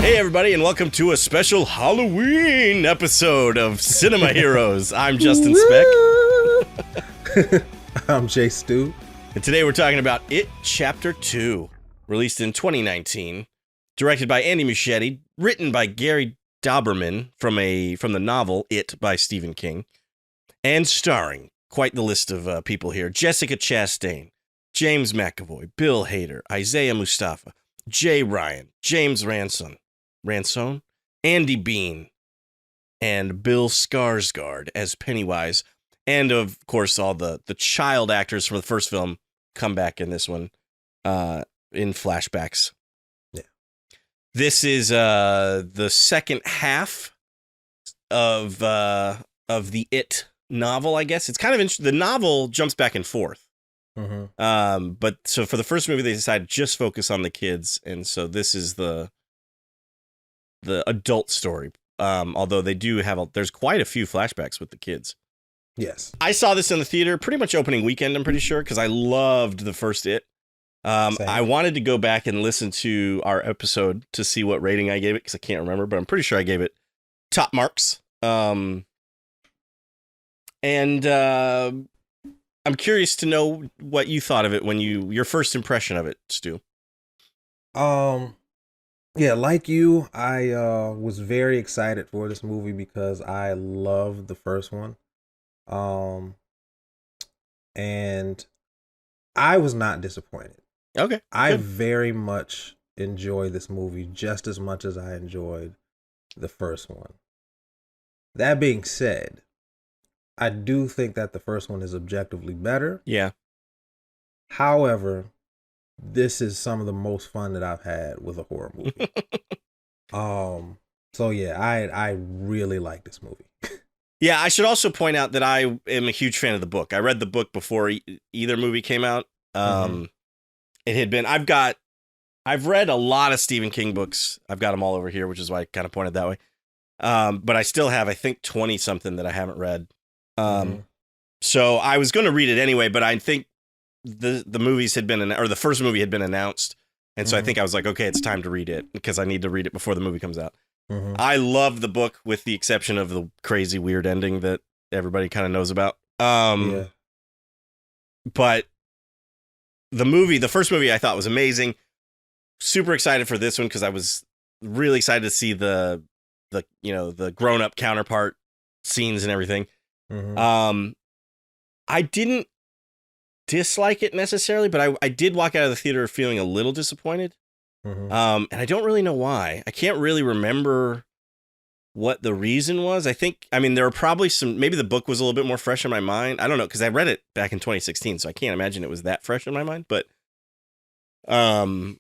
Hey everybody, and welcome to a special Halloween episode of Cinema Heroes. I'm Justin Speck. I'm Jay Stu. And today we're talking about It Chapter 2, released in 2019, directed by Andy Muschietti, written by Gary Dauberman from the novel It by Stephen King, and starring quite the list of people here: Jessica Chastain, James McAvoy, Bill Hader, Isaiah Mustafa, Jay Ryan, James Ransone, Andy Bean, and Bill Skarsgård as Pennywise, and of course all the child actors from the first film come back in this one in flashbacks. Yeah. This is the second half of the It novel, I guess. It's kind of interesting. The novel jumps back and forth. Mm-hmm. But so for the first movie, they decided to just focus on the kids, and so this is the adult story. Although they do there's quite a few flashbacks with the kids. Yes. I saw this in the theater pretty much opening weekend, I'm pretty sure, because I loved the first It. I wanted to go back and listen to our episode to see what rating I gave it, because I can't remember, but I'm pretty sure I gave it top marks. And I'm curious to know what you thought of it when your first impression of it, Stu. Yeah, like you, I was very excited for this movie because I loved the first one. And I was not disappointed. Okay. I good. very much enjoy this movie just as much as I enjoyed the first one. That being said, I do think that the first one is objectively better. Yeah. However, this is some of the most fun that I've had with a horror movie. So yeah, I really like this movie. Yeah, I should also point out that I am a huge fan of the book. I read the book before either movie came out. It had been, I've read a lot of Stephen King books. I've got them all over here, which is why I kind of pointed that way. But I still have, I think, 20 something that I haven't read. So I was going to read it anyway, but I think the movies had been, or the first movie had been announced. And so I think I was like, okay, it's time to read it because I need to read it before the movie comes out. I love the book with the exception of the crazy weird ending that everybody kind of knows about. Yeah. But the first movie I thought was amazing. Super excited for this one because I was really excited to see the grown up counterpart scenes and everything. I didn't dislike it necessarily, but I did walk out of the theater feeling a little disappointed. And I don't really know why. I can't really remember what the reason was. There were probably maybe the book was a little bit more fresh in my mind. I don't know, because I read it back in 2016, so I can't imagine it was that fresh in my mind. But I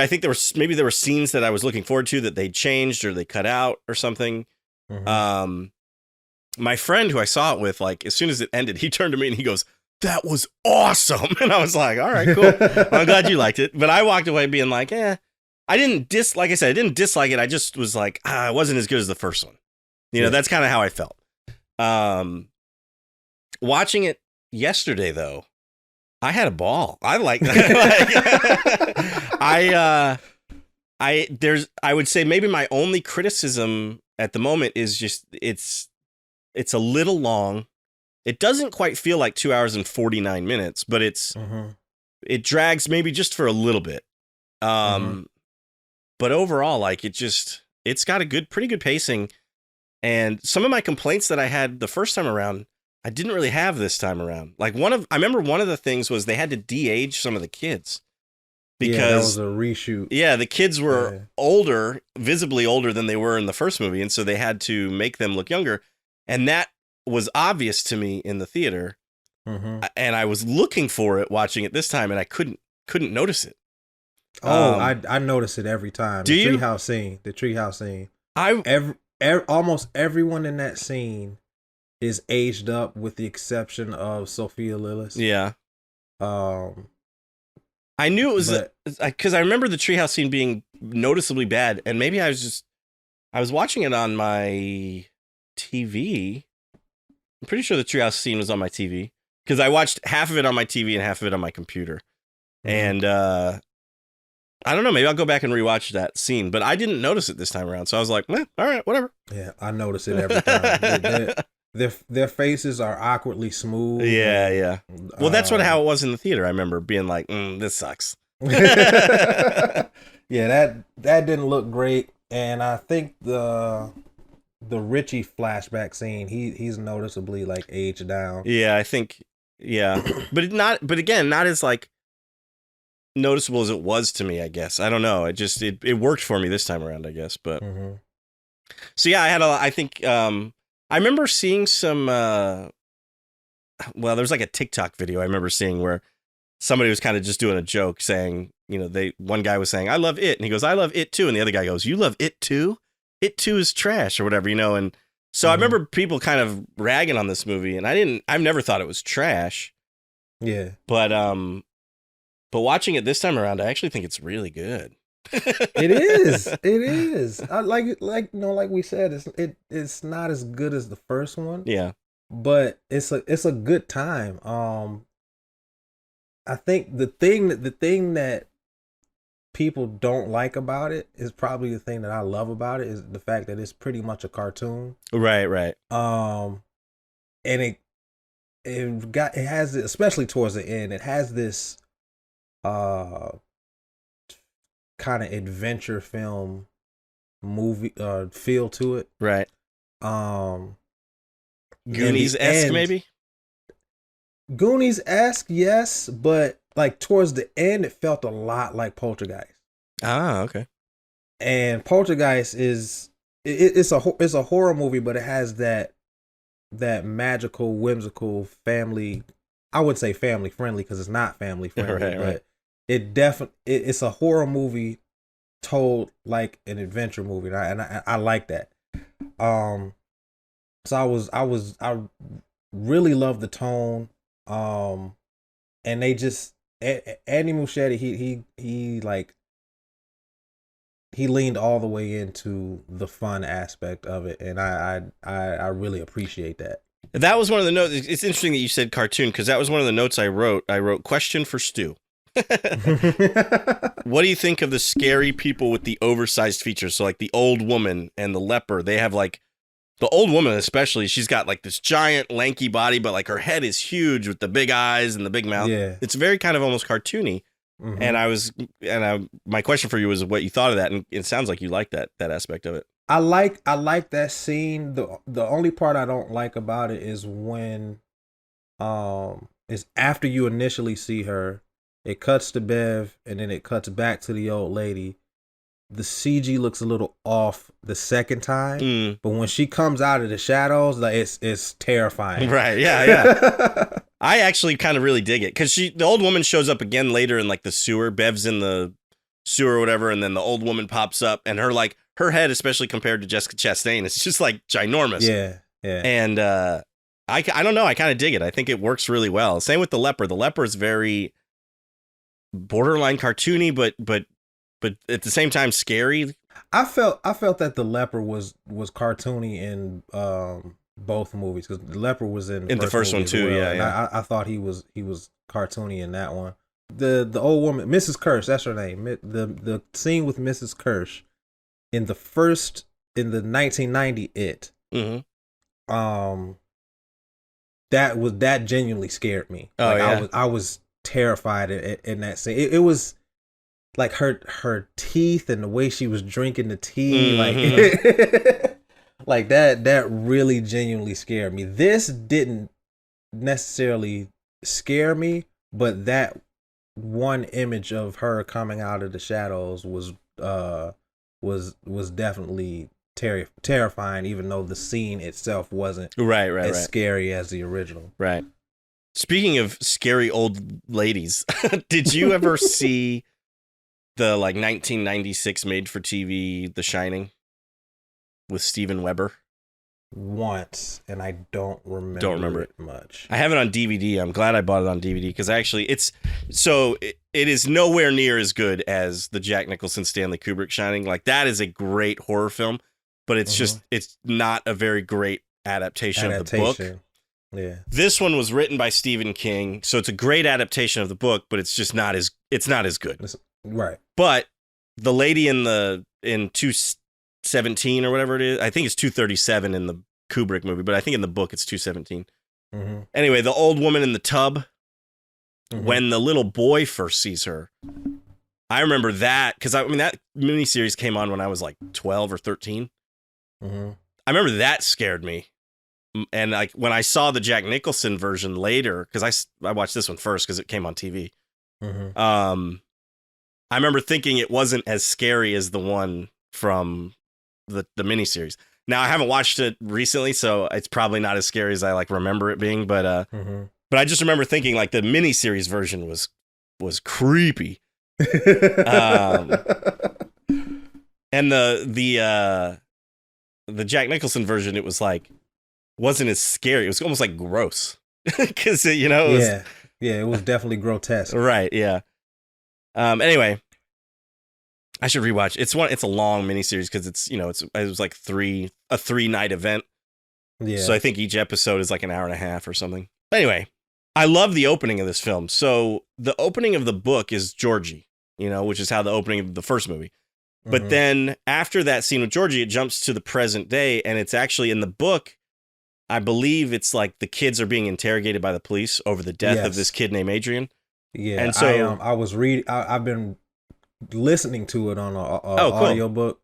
think there were scenes that I was looking forward to that they changed or they cut out or something. My friend who I saw it with, like, as soon as it ended, he turned to me and he goes, "That was awesome." And I was like, all right, cool. Well, I'm glad you liked it. But I walked away being like, I didn't dislike it. I just was like, it wasn't as good as the first one. That's kind of how I felt. Watching it yesterday, though, I had a ball. I like I would say maybe my only criticism at the moment is just it's a little long. It doesn't quite feel like 2 hours and 49 minutes, but it drags maybe just for a little bit. But overall, like it's got pretty good pacing. And some of my complaints that I had the first time around, I didn't really have this time around. Like I remember one of the things was they had to de-age some of the kids. Because that was a reshoot. Yeah, the kids were older, visibly older than they were in the first movie. And so they had to make them look younger. And that was obvious to me in the theater, and I was looking for it watching it this time, and I couldn't notice it. I notice it every time. Do you? The treehouse scene. Almost everyone in that scene is aged up, with the exception of Sophia Lillis. Yeah. I knew it was because I remember the treehouse scene being noticeably bad, and maybe I was watching it on my TV. I'm pretty sure the treehouse scene was on my TV because I watched half of it on my TV and half of it on my computer. And I don't know. Maybe I'll go back and rewatch that scene, but I didn't notice it this time around. So I was like, all right, whatever. Yeah, I notice it every time. Their faces are awkwardly smooth. Yeah, yeah. Well, that's how it was in the theater. I remember being like, this sucks. Yeah, that didn't look great. And I think the Richie flashback scene, he's noticeably like aged down. Yeah, I think, yeah. But again, not as like noticeable as it was to me, I guess. I don't know. It worked for me this time around, I guess. But so yeah, I remember seeing some there's like a TikTok video I remember seeing where somebody was kind of just doing a joke saying, one guy was saying, I love it. And he goes, I love it too. And the other guy goes, you love it too? It too is trash or whatever, and so I remember people kind of ragging on this movie, and I've never thought it was trash. Yeah. But watching it this time around, I actually think it's really good. It is. It is. I like we said, it's not as good as the first one. Yeah. But it's a good time. I think the thing that people don't like about it is probably the thing that I love about it, is the fact that it's pretty much a cartoon. Right. And it has, especially towards the end, it has this kind of adventure film movie feel to it. Right. Goonies-esque, maybe? Goonies-esque, yes, but like towards the end, it felt a lot like Poltergeist. Ah, okay. And Poltergeist it's a horror movie, but it has that magical, whimsical family. I would say family friendly because it's not family friendly, but it's a horror movie told like an adventure movie, and I like that. So I really love the tone. And they just Andy Muschietti, he leaned all the way into the fun aspect of it, and I really appreciate that. That was one of the notes. It's interesting that you said cartoon, because that was one of the notes I wrote. I wrote, question for Stu. What do you think of the scary people with the oversized features? So like the old woman and the leper, they have like, the old woman especially, she's got like this giant lanky body, but like her head is huge with the big eyes and the big mouth. Yeah. It's very kind of almost cartoony. And my question for you was what you thought of that, and it sounds like you like that aspect of it. I like that scene. The only part I don't like about it is when is after you initially see her, it cuts to Bev and then it cuts back to the old lady. The CG looks a little off the second time, but when she comes out of the shadows, like it's terrifying. Right? Yeah. I actually kind of really dig it, because the old woman shows up again later in like the sewer. Bev's in the sewer or whatever, and then the old woman pops up, and her head, especially compared to Jessica Chastain, it's just like ginormous. Yeah. And I don't know. I kind of dig it. I think it works really well. Same with the leper. The leper is very borderline cartoony, but at the same time scary. I felt that the leper was cartoony in both movies, because the leper was in the first one too. Well, yeah. I thought he was cartoony in that one. The old woman, Mrs. Kirsch, that's her name. The scene with Mrs. Kirsch in the 1990 It. Mm-hmm. That genuinely scared me. Oh, yeah. I was terrified in that scene. It was like her teeth and the way she was drinking the tea, like like that really genuinely scared me. This didn't necessarily scare me, but that one image of her coming out of the shadows was definitely terrifying, even though the scene itself wasn't right scary as the original. Right. Speaking of scary old ladies, did you ever see the like 1996 made-for-TV The Shining with Steven Weber? Once, and I don't remember it much. I have it on DVD. I'm glad I bought it on DVD, because actually it is nowhere near as good as the Jack Nicholson Stanley Kubrick Shining. Like, that is a great horror film, but it's just, it's not a very great adaptation of the book. Yeah. This one was written by Stephen King, so it's a great adaptation of the book, but it's just not as good. Right. But the lady in 217 or whatever it is, I think it's 237 in the Kubrick movie, but I think in the book it's 217. Mm-hmm. Anyway, the old woman in the tub, Mm-hmm. when the little boy first sees her, I remember that because I mean that miniseries came on when I was like 12 or 13. Mm-hmm. I remember that scared me. And like when I saw the Jack Nicholson version later, because I watched this one first because it came on TV. Mm-hmm. I remember thinking it wasn't as scary as the one from the miniseries. Now I haven't watched it recently, so it's probably not as scary as I like remember it being. But I just remember thinking like the miniseries version was creepy. And the Jack Nicholson version, it was like wasn't as scary. It was almost like gross because it was, it was definitely grotesque. Right? Yeah. Anyway, I should rewatch. It's a long miniseries because it was like a 3-night event. Yeah. So I think each episode is like an hour and a half or something. Anyway, I love the opening of this film. So the opening of the book is Georgie, which is how the opening of the first movie. But then after that scene with Georgie, it jumps to the present day, and it's actually in the book. I believe it's like the kids are being interrogated by the police over the death of this kid named Adrian. Yeah, and so I was reading. I've been listening to it on a cool. audiobook,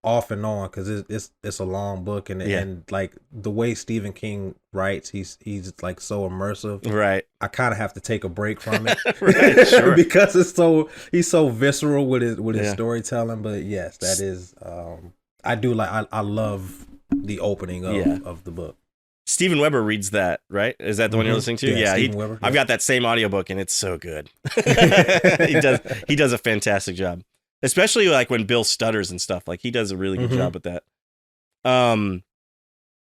off and on because it's a long book and like the way Stephen King writes, he's like so immersive. Right. I kind of have to take a break from it, right, sure. because he's so visceral with his storytelling. But yes, that is I do like I love the opening of the book. Steven Weber reads that, right? Is that the one you're listening to? Steven Weber. I've got that same audiobook and it's so good. He does a fantastic job. Especially like when Bill stutters and stuff. Like he does a really good job at that.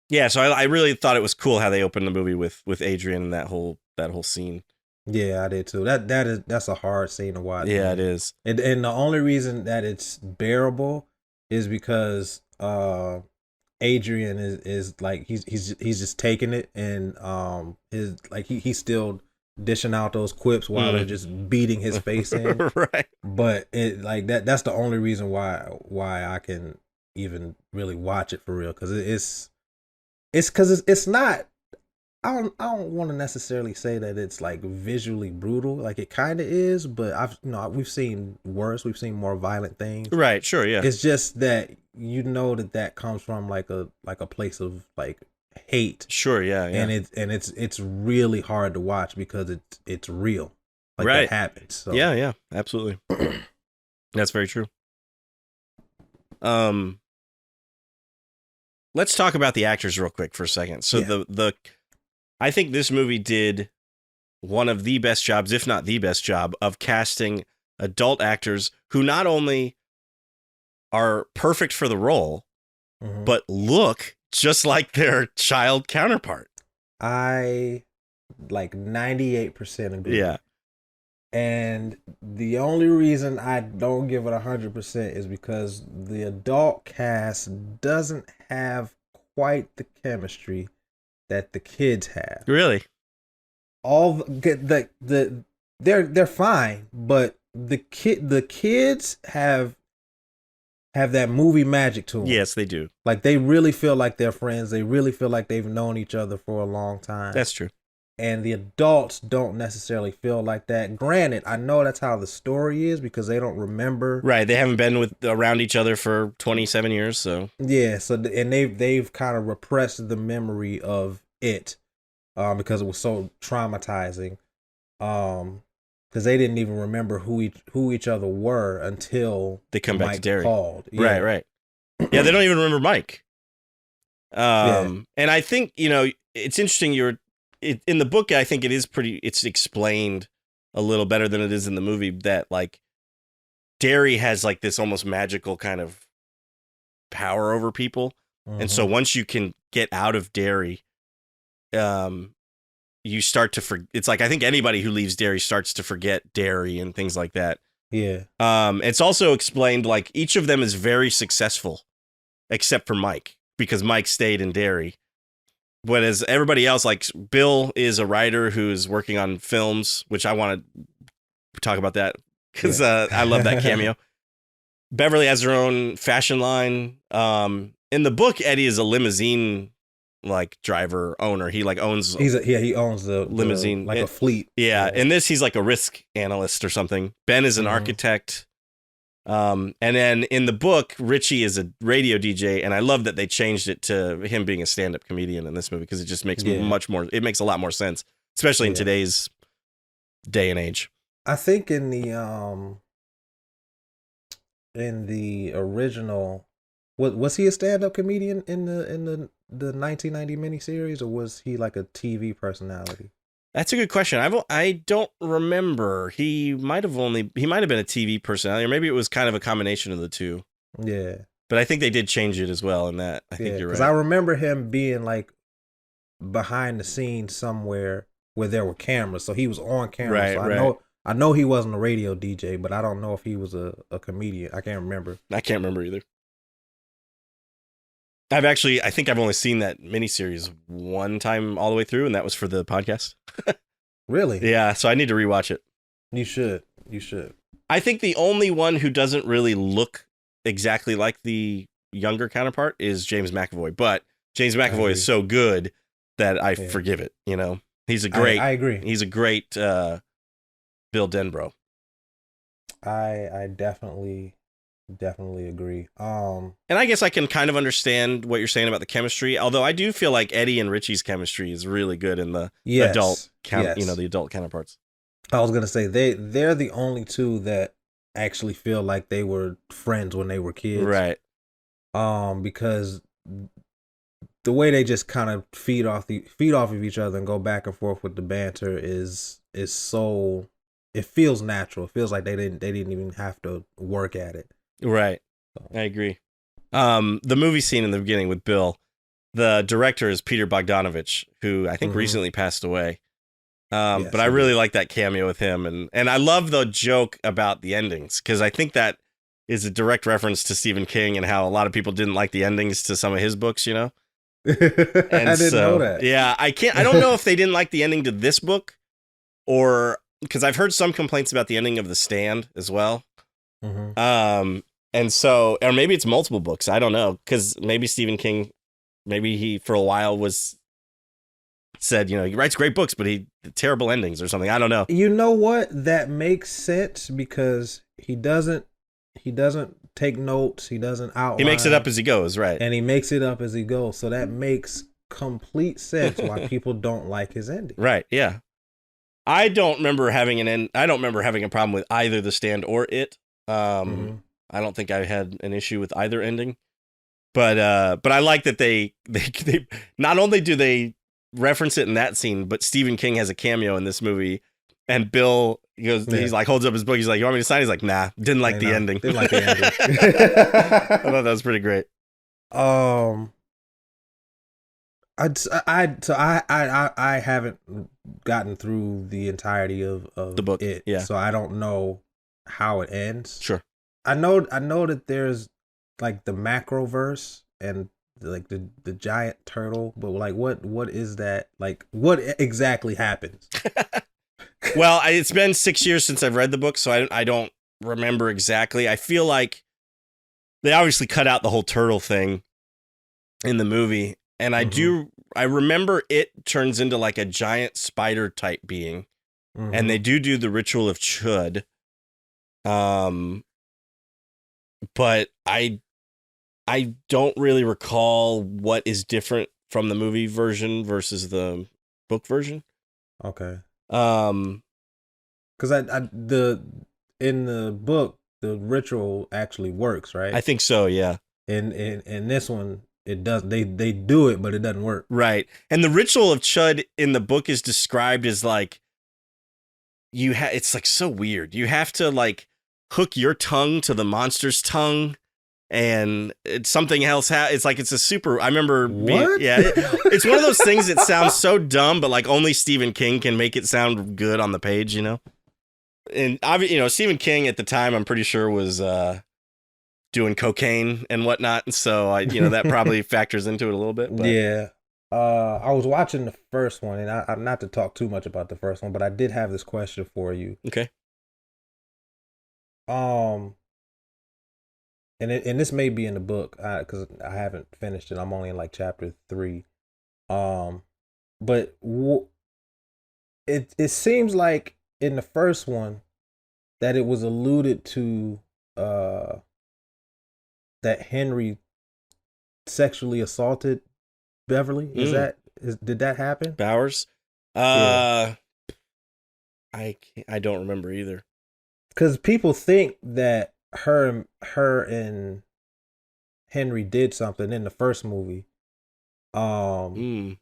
Yeah, so I really thought it was cool how they opened the movie with Adrian and that whole scene. Yeah, I did too. That's a hard scene to watch. Yeah, man. It is. And the only reason that it's bearable is because Adrian is like he's just taking it and his like he's still dishing out those quips while they're just beating his face in. Right. But it like that's the only reason why I can even really watch it for real, because it's not. I don't want to necessarily say that it's like visually brutal. Like it kind of is, but we've seen worse. We've seen more violent things. Right. Sure. Yeah. It's just that that comes from like a place of like hate. Sure. Yeah. And it's really hard to watch because it's real. Like right. That happens. So. Yeah. Yeah. Absolutely. That's very true. Let's talk about the actors real quick for a second. So I think this movie did one of the best jobs, if not the best job, of casting adult actors who not only are perfect for the role, but look just like their child counterpart. I like 98% agree. Yeah. And the only reason I don't give it 100% is because the adult cast doesn't have quite the chemistry that the kids have. Really? They're fine, but the kids have that movie magic to them. Yes, they do. Like they really feel like they're friends. They really feel like they've known each other for a long time. That's true. And the adults don't necessarily feel like that. Granted, I know that's how the story is because they don't remember. Right, they haven't been around each other for 27 years, so. Yeah, and they've kind of repressed the memory of it because it was so traumatizing. Because they didn't even remember who each other were until they come back to Derry. Called. Yeah. Right. Yeah, they don't even remember Mike. And I think, it's interesting in the book, I think it's explained a little better than it is in the movie that like Derry has like this almost magical kind of power over people. And so once you can get out of Derry, you start to it's like, I think anybody who leaves Derry starts to forget Derry and things like that. Yeah. It's also explained like each of them is very successful except for Mike, because Mike stayed in Derry. But as everybody else, like Bill is a writer who's working on films, which I want to talk about that because I love that cameo. Beverly has her own fashion line. In the book, Eddie is a limousine like driver owner. He like owns he owns the limousine, like a fleet. Yeah, in this he's like a risk analyst or something. Ben is an architect. And then in the book, Richie is a radio DJ, and I love that they changed it to him being a stand-up comedian in this movie because it just makes much more. It makes a lot more sense, especially in today's day and age. I think in the original, was he a stand-up comedian in the 1990 miniseries, or was he like a TV personality? That's a good question. I don't remember. He might have been a TV personality, or maybe it was kind of a combination of the two. Yeah. But I think they did change it as well in that. I think you're right. Because I remember him being like behind the scenes somewhere where there were cameras. So he was on camera. Right, so I know he wasn't a radio DJ, but I don't know if he was a comedian. I can't remember. I can't remember either. I think I've only seen that miniseries one time all the way through, and that was for the podcast. Really? Yeah, so I need to rewatch it. You should. I think the only one who doesn't really look exactly like the younger counterpart is James McAvoy, but James McAvoy is so good that I forgive it, you know? He's a great... I agree. He's a great Bill Denbrough. I definitely agree. And I guess I can kind of understand what you're saying about the chemistry, although I do feel like Eddie and Richie's chemistry is really good in the adult the adult counterparts. I was gonna say they're the only two that actually feel like they were friends when they were kids, right? Because the way they just kind of feed off of each other and go back and forth with the banter is so, it feels natural. It feels like they didn't even have to work at it. Right. I agree. The movie scene in the beginning with Bill, the director is Peter Bogdanovich, who I think recently passed away. But I really like that cameo with him. And I love the joke about the endings, because I think that is a direct reference to Stephen King and how a lot of people didn't like the endings to some of his books, you know? I didn't know that. Yeah, I don't know if they didn't like the ending to this book, or because I've heard some complaints about the ending of The Stand as well. And so, or maybe it's multiple books. I don't know, because maybe Stephen King, maybe he for a while said, you know, he writes great books, but terrible endings or something. I don't know. You know what? That makes sense, because he doesn't take notes. He doesn't outline. He makes it up as he goes, right? And he makes it up as he goes. So that makes complete sense why people don't like his ending. Right? Yeah. I don't remember having a problem with either The Stand or It. I don't think I had an issue with either ending, but I like that they not only do they reference it in that scene, but Stephen King has a cameo in this movie, and Bill he's like, holds up his book, he's like, "You want me to sign?" He's like, "Nah, didn't like the ending." Didn't like the ending. I thought that was pretty great. I haven't gotten through the entirety of the book, so I don't know how it ends. Sure. I know that there's like the macroverse and like the giant turtle, but like what is that? Like, what exactly happens? Well, it's been 6 years since I've read the book, so I don't remember exactly. I feel like they obviously cut out the whole turtle thing in the movie, and I remember it turns into like a giant spider type being, and they do the ritual of Chud. But I don't really recall what is different from the movie version versus the book version. Okay. Because in the book the ritual actually works, right? I think so, yeah. In this one it does. They do it, but it doesn't work. Right. And the ritual of Chud in the book is described as like it's like so weird. You have to like hook your tongue to the monster's tongue, and it's something else. It's like it's a super. I remember. It's one of those things that sounds so dumb, but like only Stephen King can make it sound good on the page, you know. And Stephen King at the time, I'm pretty sure was doing cocaine and whatnot, and so that probably factors into it a little bit. But. Yeah. I was watching the first one, and I not to talk too much about the first one, but I did have this question for you. Okay. Um, and this may be in the book because I haven't finished it. I'm only in like chapter 3. Um, but it seems like in the first one that it was alluded to uh that Henry sexually assaulted Beverly. Mm, Did that happen? Bowers. Yeah, Uh, I don't remember either. because people think that her and Henry did something in the first movie. Um, Mm,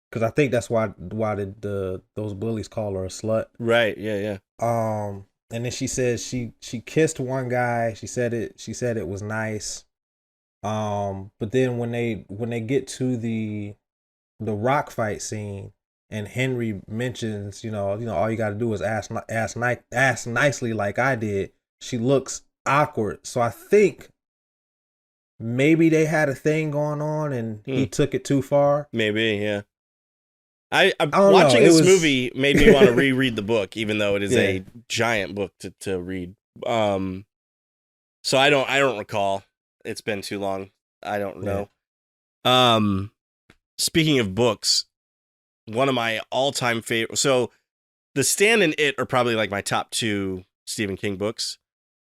because I think that's why did those bullies call her a slut. right. Yeah. Yeah. And then she says she kissed one guy. She said it was nice. But then when they get to the rock fight scene, and Henry mentions, all you got to do is ask nicely like I did. She looks awkward. So I think maybe they had a thing going on, and he Hmm. took it too far. Maybe. Yeah. I I don't know. watching It this was movie made me want to reread the book, even though it is yeah, a giant book to read. Um, so I don't recall. It's been too long. I don't yeah. know. Speaking of books, one of my all-time favorite. So The Stand and It are probably like my top 2 Stephen King books.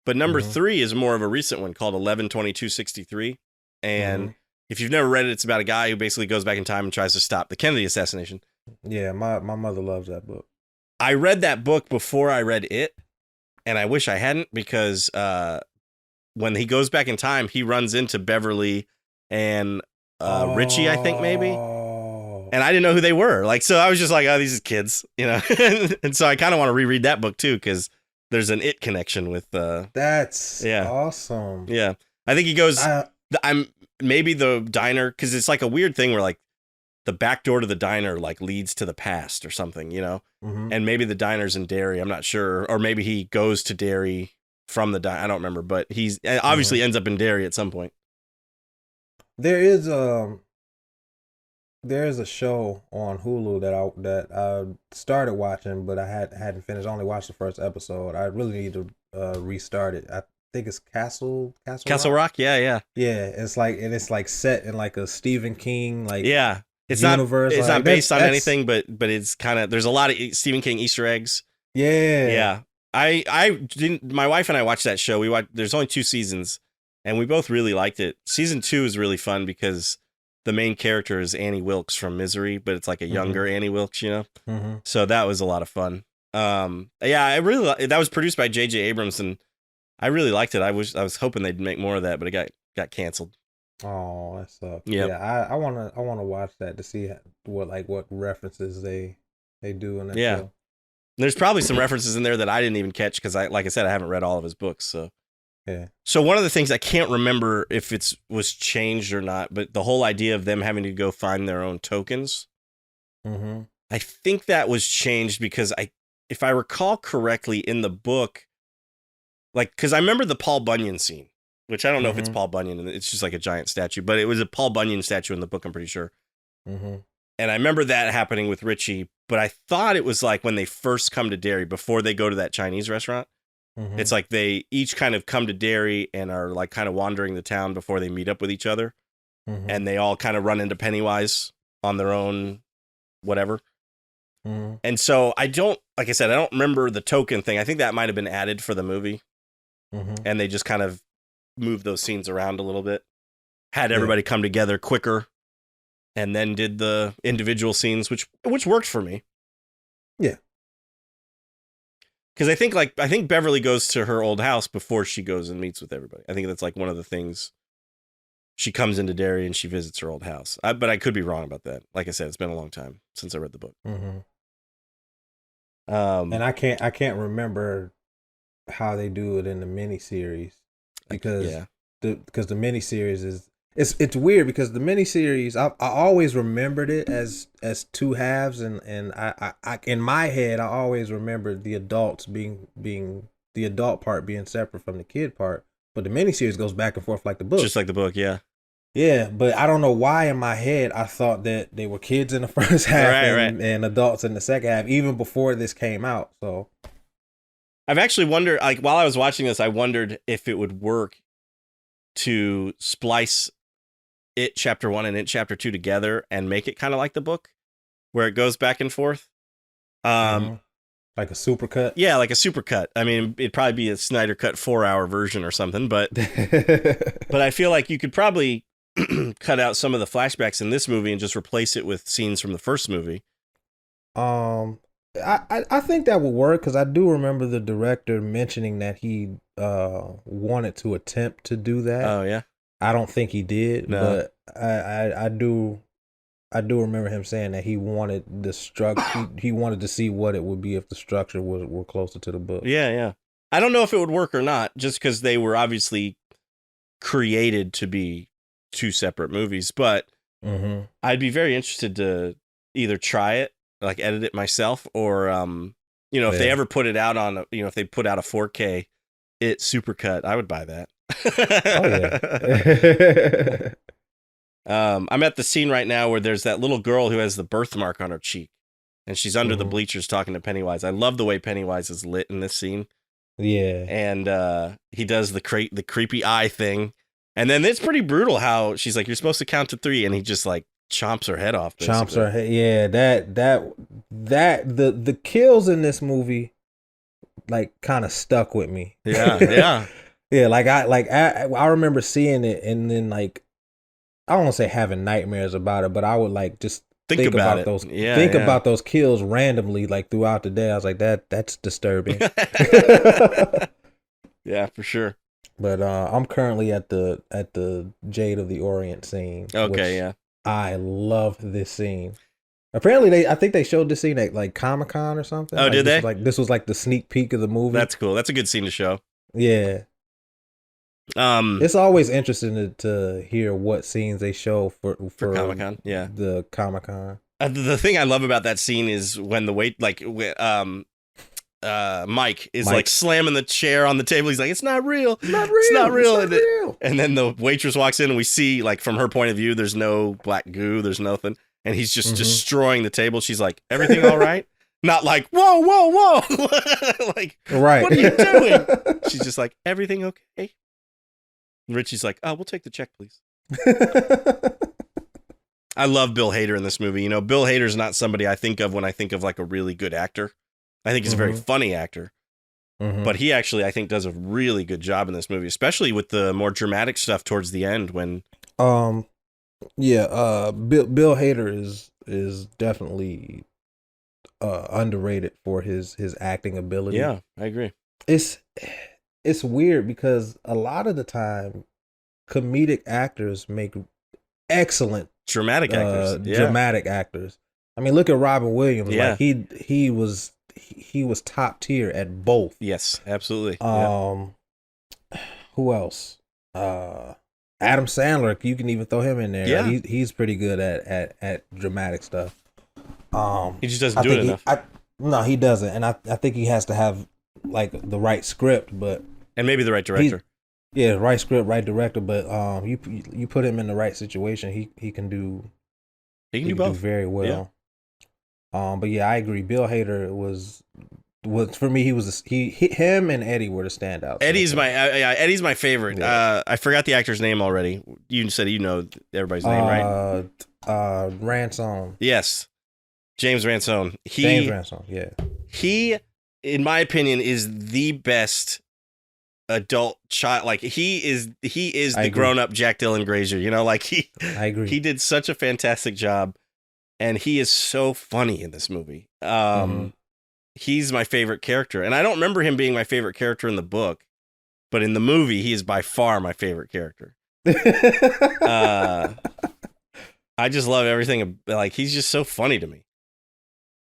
But number Mhm. 3 is more of a recent one called 11/22/63. And Mhm. if you've never read it, it's about a guy who basically goes back in time and tries to stop the Kennedy assassination. Yeah, my mother loves that book. I read that book before I read it, and I wish I hadn't because when he goes back in time, he runs into Beverly and Richie, I think maybe. Oh, And I didn't know who they were. Like, so I was just like, oh, these are kids, and so I kind of want to reread that book too because there's an It connection with. that's Yeah, awesome. yeah. I think he goes. I I'm maybe the diner because it's like a weird thing where like the back door to the diner like leads to the past or something. mhm. And maybe the diner's in Derry. I'm not sure, or maybe he goes to Derry from the diner. I don't remember, but he's Mhm. obviously ends up in Derry at some point. There is there's a show on Hulu that I started watching, but I hadn't finished. I only watched the first episode. I really need to restart it. I think it's Castle Castle Rock. Rock, yeah, yeah, Yeah, it's like set in like a Stephen King like yeah. It's not universe. it's Like not that's based on that's anything, but it's kind of there's a lot of Stephen King Easter eggs. yeah. Yeah, I didn't. My wife and I watched that show. We watched. There's only 2 seasons, and we both really liked it. Season 2 is really fun because the main character is Annie Wilkes from Misery, but it's like a Mhm. younger Annie Wilkes. Mhm. So that was a lot of fun. Yeah, I really that was produced by J.J. Abrams, and I really liked it. I was hoping they'd make more of that, but it got canceled. Oh, that sucks. Yep. Yeah, I wanna watch that to see what references they do in that Yeah. show. There's probably some references in there that I didn't even catch because like I said, I haven't read all of his books. Yeah. So one of the things I can't remember if it's was changed or not, but the whole idea of them having to go find their own tokens, Mhm. I think that was changed because if I recall correctly in the book, like, because I remember the Paul Bunyan scene, which I don't know if it's Mhm. Paul Bunyan and it's just like a giant statue, but it was a Paul Bunyan statue in the book, I'm pretty sure. Mhm. And I remember that happening with Richie, but I thought it was like when they first come to Derry before they go to that Chinese restaurant. It's Mhm. like they each kind of come to Derry and are like kind of wandering the town before they meet up with each other. Mhm. And they all kind of run into Pennywise on their own, whatever. Mhm. And so like I said, I don't remember the token thing. I think that might have been added for the movie. Mhm. And they just kind of moved those scenes around a little bit, had Yeah. everybody come together quicker, and then did the individual scenes, which worked for me. Yeah. Because I think Beverly goes to her old house before she goes and meets with everybody. I think that's like one of the things. She comes into Derry and she visits her old house. But I could be wrong about that. Like I said, it's been a long time since I read the book. Mhm. And Um, I can't remember how they do it in the miniseries because yeah, the miniseries is it's weird because the miniseries I always remembered it as two halves, and I in my head I always remembered the adults being the adult part being separate from the kid part, but the miniseries goes back and forth like the book. just like the book. Yeah, Yeah, but I don't know why in my head I thought that they were kids in the first half right, right. and adults in the second half, even before this came out. So I've actually wondered, like, while I was watching this, I wondered if it would work to splice It Chapter 1 and It Chapter 2 together and make it kind of like the book, where it goes back and forth. Like a supercut? Yeah, like a supercut. I mean, it'd probably be a Snyder Cut 4-hour version or something, but I feel like you could probably cut out some of the flashbacks in this movie and just replace it with scenes from the first movie. I think that would work because I do remember the director mentioning that he wanted to attempt to do that. Oh yeah, I don't think he did, no. but I do remember him saying that he wanted the structure. He wanted to see what it would be if the structure were closer to the book. Yeah. I don't know if it would work or not, just because they were obviously created to be two separate movies. But I'd be very interested to either try it, like edit it myself, or if they ever put it out on, if they put out a 4K It supercut, I would buy that. I'm at the scene right now where there's that little girl who has the birthmark on her cheek, and she's under the bleachers talking to Pennywise. I love the way Pennywise is lit in this scene. Yeah, and he does the creepy eye thing, and then it's pretty brutal how she's like, "You're supposed to count to 3," and he just like chomps her head off. Basically. Chomps her head. Yeah, the kills in this movie like kind of stuck with me. Yeah. Yeah, I remember seeing it and then like I don't want to say having nightmares about it, but I would like just think about those about those kills randomly like throughout the day. I was like that's disturbing. Yeah, for sure. But I'm currently at the Jade of the Orient scene. Okay, yeah. I love this scene. Apparently, I think they showed this scene at like Comic-Con or something. Oh, like, did they? This was like the sneak peek of the movie. That's cool. That's a good scene to show. Yeah. It's always interesting to hear what scenes they show for Comic-Con. Yeah, the Comic-Con. The thing I love about that scene is when the Mike is like slamming the chair on the table. He's like, "It's not real. It's not real." And then the waitress walks in and we see, like, from her point of view, there's no black goo, there's nothing. And he's just destroying the table. She's like, "Everything all right?" Not like, whoa. Like, right. What are you doing? She's just like, "Everything okay?" And Richie's like, "Oh, we'll take the check, please." I love Bill Hader in this movie. Bill Hader's not somebody I think of when I think of like a really good actor. I think he's a very funny actor. But he actually, I think, does a really good job in this movie, especially with the more dramatic stuff towards the end when Bill Hader is definitely underrated for his acting ability. Yeah, I agree. It's weird because a lot of the time comedic actors make excellent dramatic actors. Dramatic actors. I mean, look at Robin Williams. Yeah. Like he was top tier at both. Yes, absolutely. Who else? Adam Sandler, you can even throw him in there. Yeah. Like, he's pretty good at dramatic stuff. He just doesn't do it enough. No, he doesn't. And I think he has to have like the right script, and maybe the right director. Yeah, right script, right director. But you put him in the right situation, he can do. He can do both very well. Yeah. But yeah, I agree. Bill Hader was for me. Him and Eddie were the standouts. Eddie's my favorite. Yeah. I forgot the actor's name already. You said everybody's name, right? Ransone. Yes, James Ransone. James Ransone. Yeah. He, in my opinion, is the best adult child. Like he is the grown-up Jack Dylan Grazer. I agree. He did such a fantastic job, and he is so funny in this movie. He's my favorite character, and I don't remember him being my favorite character in the book, but in the movie, he is by far my favorite character. I just love everything. Like, he's just so funny to me.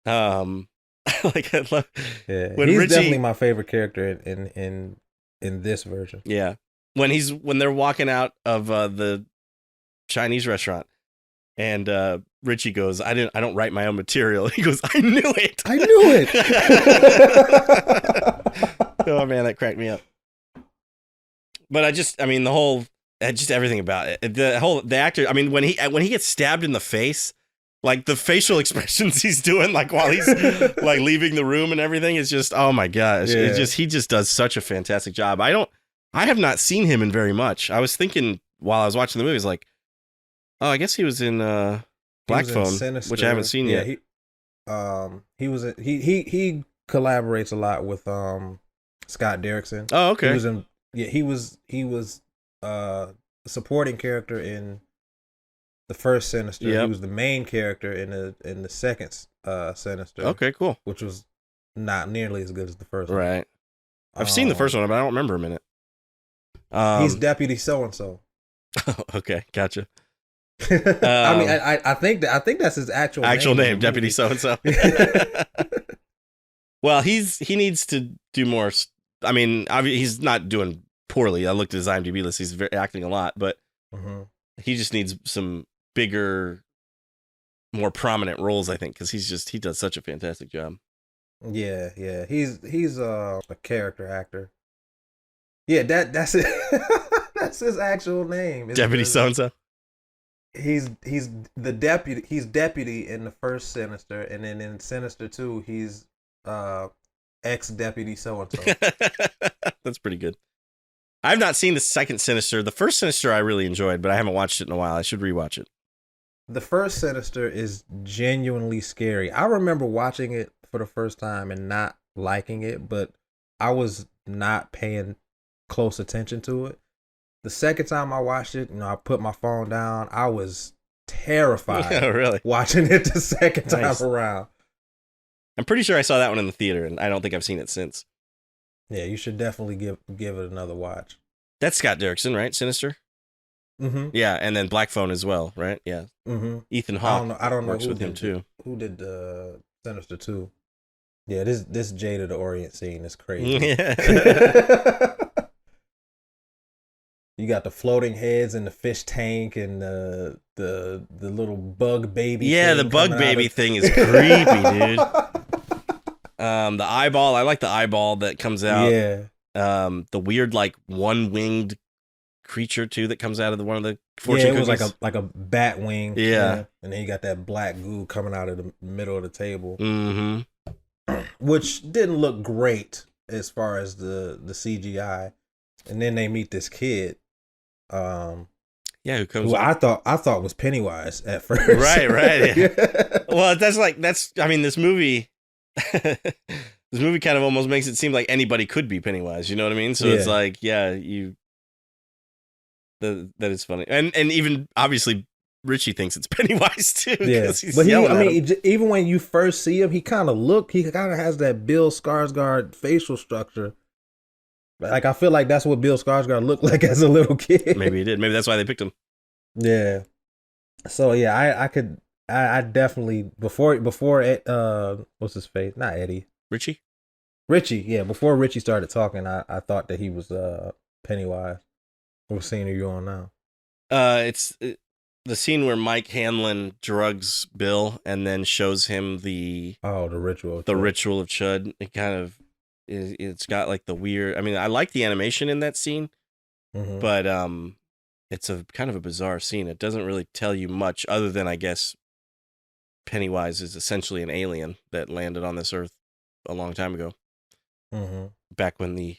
Like, I love. Yeah, he's definitely my favorite character in this version. Yeah, when they're walking out of the Chinese restaurant, and Richie goes, "I don't write my own material." He goes, "I knew it. I knew it." Oh man, that cracked me up. But everything about it. The actor. I mean, when he gets stabbed in the face, Like the facial expressions he's doing, like while he's like leaving the room and everything is just, oh my gosh. Yeah. He just does such a fantastic job. I have not seen him in very much. I was thinking while I was watching the movie, I was like, oh, I guess he was in Black Phone, which I haven't seen yet. He collaborates a lot with Scott Derrickson. Oh, okay. He was a supporting character in the first Sinister. Yep. He was the main character in the second Sinister. Okay, cool. Which was not nearly as good as the first one. Right. I've seen the first one, but I don't remember him in it. He's Deputy So-and-so. Okay, gotcha. I mean, I think that's his actual name, Deputy So-and-so. Well, he needs to do more. I mean, he's not doing poorly. I looked at his IMDb list. He's acting a lot, but he just needs some bigger, more prominent roles, I think, because he does such a fantastic job. Yeah. He's a character actor. Yeah, that's it. That's his actual name. Deputy So-and-so. He's the deputy. He's deputy in the first Sinister, and then in Sinister 2, he's ex-deputy so-and-so. That's pretty good. I've not seen the second Sinister. The first Sinister I really enjoyed, but I haven't watched it in a while. I should rewatch it. The first Sinister is genuinely scary. I remember watching it for the first time and not liking it, but I was not paying close attention to it. The second time I watched it, I put my phone down. I was terrified. Oh, really? Watching it the second time around. I'm pretty sure I saw that one in the theater, and I don't think I've seen it since. Yeah, you should definitely give it another watch. That's Scott Derrickson, right? Sinister? Mm-hmm. Yeah, and then Black Phone as well, right? Yeah. Mm-hmm. Ethan Hawke I don't know works with him, too. Who did Sinister 2? Yeah, this Jade of the Orient scene is crazy. Yeah. You got the floating heads in the fish tank and the little bug baby. Yeah, the bug baby thing is creepy, dude. The eyeball, I like the eyeball that comes out. Yeah. The weird like one-winged creature too that comes out of one of the fortune cookies. It was like a bat wing. Yeah. And then you got that black goo coming out of the middle of the table. Mm-hmm. Which didn't look great as far as the CGI. And then they meet this kid. Who I thought was Pennywise at first. Right. Yeah. Well, I mean, this movie kind of almost makes it seem like anybody could be Pennywise, you know what I mean? So it's like, that is funny. And even obviously Richie thinks it's Pennywise too. Yeah. But even when you first see him, he kind of has that Bill Skarsgård facial structure. Like, I feel like that's what Bill Skarsgård looked like as a little kid. Maybe he did. Maybe that's why they picked him. Yeah. So yeah, I definitely before what's his face? Not Eddie. Richie, yeah. Before Richie started talking, I thought that he was Pennywise. What scene are you on now? It's the scene where Mike Hanlon drugs Bill and then shows him the ritual. The ritual of Chud. It kind of it's got like the weird. I mean, I like the animation in that scene, but it's a kind of a bizarre scene. It doesn't really tell you much other than, I guess, Pennywise is essentially an alien that landed on this earth a long time ago. Back when the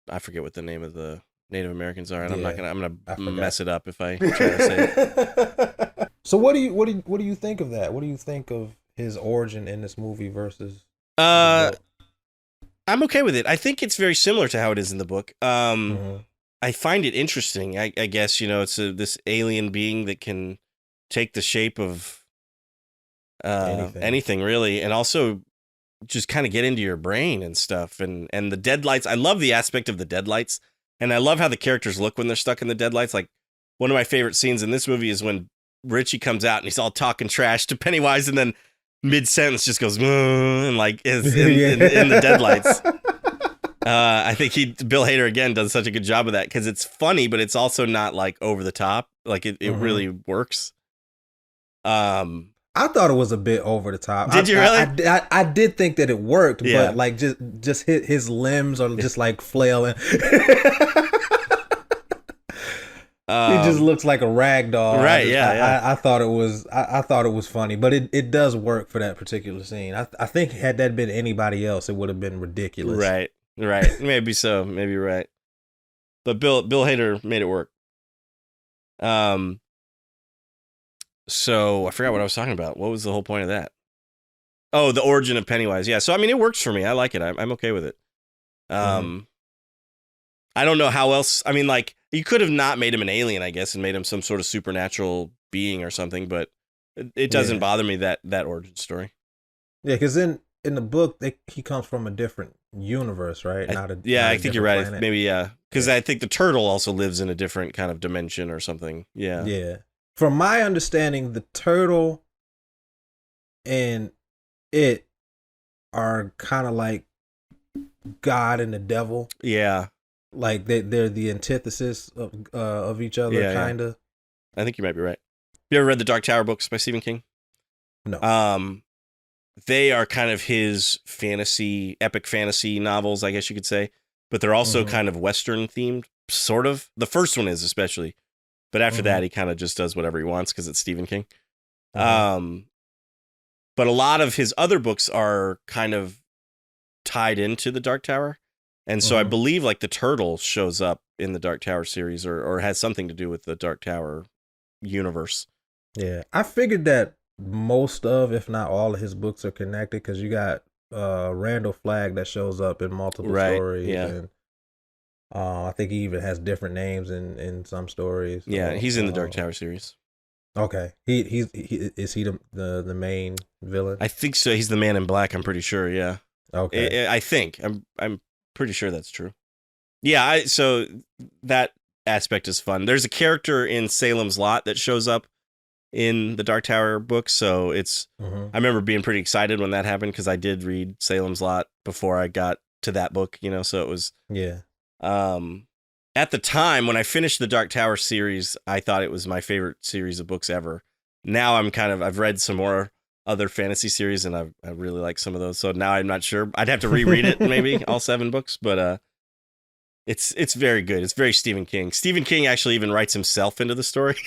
I forget what the name of the Native Americans are, and I'm gonna mess it up if I try to say it. So what do you think of that? What do you think of his origin in this movie versus? I'm okay with it. I think it's very similar to how it is in the book. I find it interesting. I guess, it's this alien being that can take the shape of anything really, and also just kind of get into your brain and stuff. And the deadlights. I love the aspect of the deadlights, and I love how the characters look when they're stuck in the deadlights. Like, one of my favorite scenes in this movie is when Richie comes out and he's all talking trash to Pennywise, and then mid-sentence just goes and like is in the deadlights. I think Bill Hader again does such a good job of that because it's funny, but it's also not like over the top. Like it really works. I thought it was a bit over the top. Did you really? I did think that it worked, but like just his limbs are just like flailing. He just looks like a rag doll. Right? Yeah. I thought it was. I thought it was funny, but it does work for that particular scene. I think had that been anybody else, it would have been ridiculous. Right. Maybe so. Maybe you're right. But Bill Hader made it work. So I forgot what I was talking about. What was the whole point of that? Oh, the origin of Pennywise. Yeah. So I mean, it works for me. I like it. I'm okay with it. I don't know how else. I mean, like, you could have not made him an alien, I guess, and made him some sort of supernatural being or something, but it doesn't bother me that origin story. Yeah, because in the book, he comes from a different universe, right? I think you're right. Planet. Maybe, yeah. Because I think the turtle also lives in a different kind of dimension or something. Yeah. Yeah. From my understanding, the turtle and it are kind of like God and the devil. Yeah. Like they're the antithesis of each other, kind of. Yeah. I think you might be right. You ever read the Dark Tower books by Stephen King? No. They are kind of his epic fantasy novels, I guess you could say. But they're also kind of Western themed, sort of. The first one is especially. But after that, he kind of just does whatever he wants because it's Stephen King. But a lot of his other books are kind of tied into the Dark Tower. And so I believe like the turtle shows up in the Dark Tower series or has something to do with the Dark Tower universe. Yeah. I figured that most of, if not all of his books are connected because you got Randall Flagg that shows up in multiple stories. Yeah. And I think he even has different names in some stories. Yeah, he's in the Dark Tower series. Okay. Is he the main villain? I think so. He's the Man in Black, I'm pretty sure, yeah. Okay. I think. I'm pretty sure that's true. Yeah, so that aspect is fun. There's a character in Salem's Lot that shows up in the Dark Tower book, so it's I remember being pretty excited when that happened because I did read Salem's Lot before I got to that book, so it was at the time when I finished the Dark Tower series, I thought it was my favorite series of books ever. Now I've read some more other fantasy series and I really like some of those, so now I'm not sure. I'd have to reread it, maybe all 7 books, but it's very good. It's very Stephen King. Stephen King actually even writes himself into the story.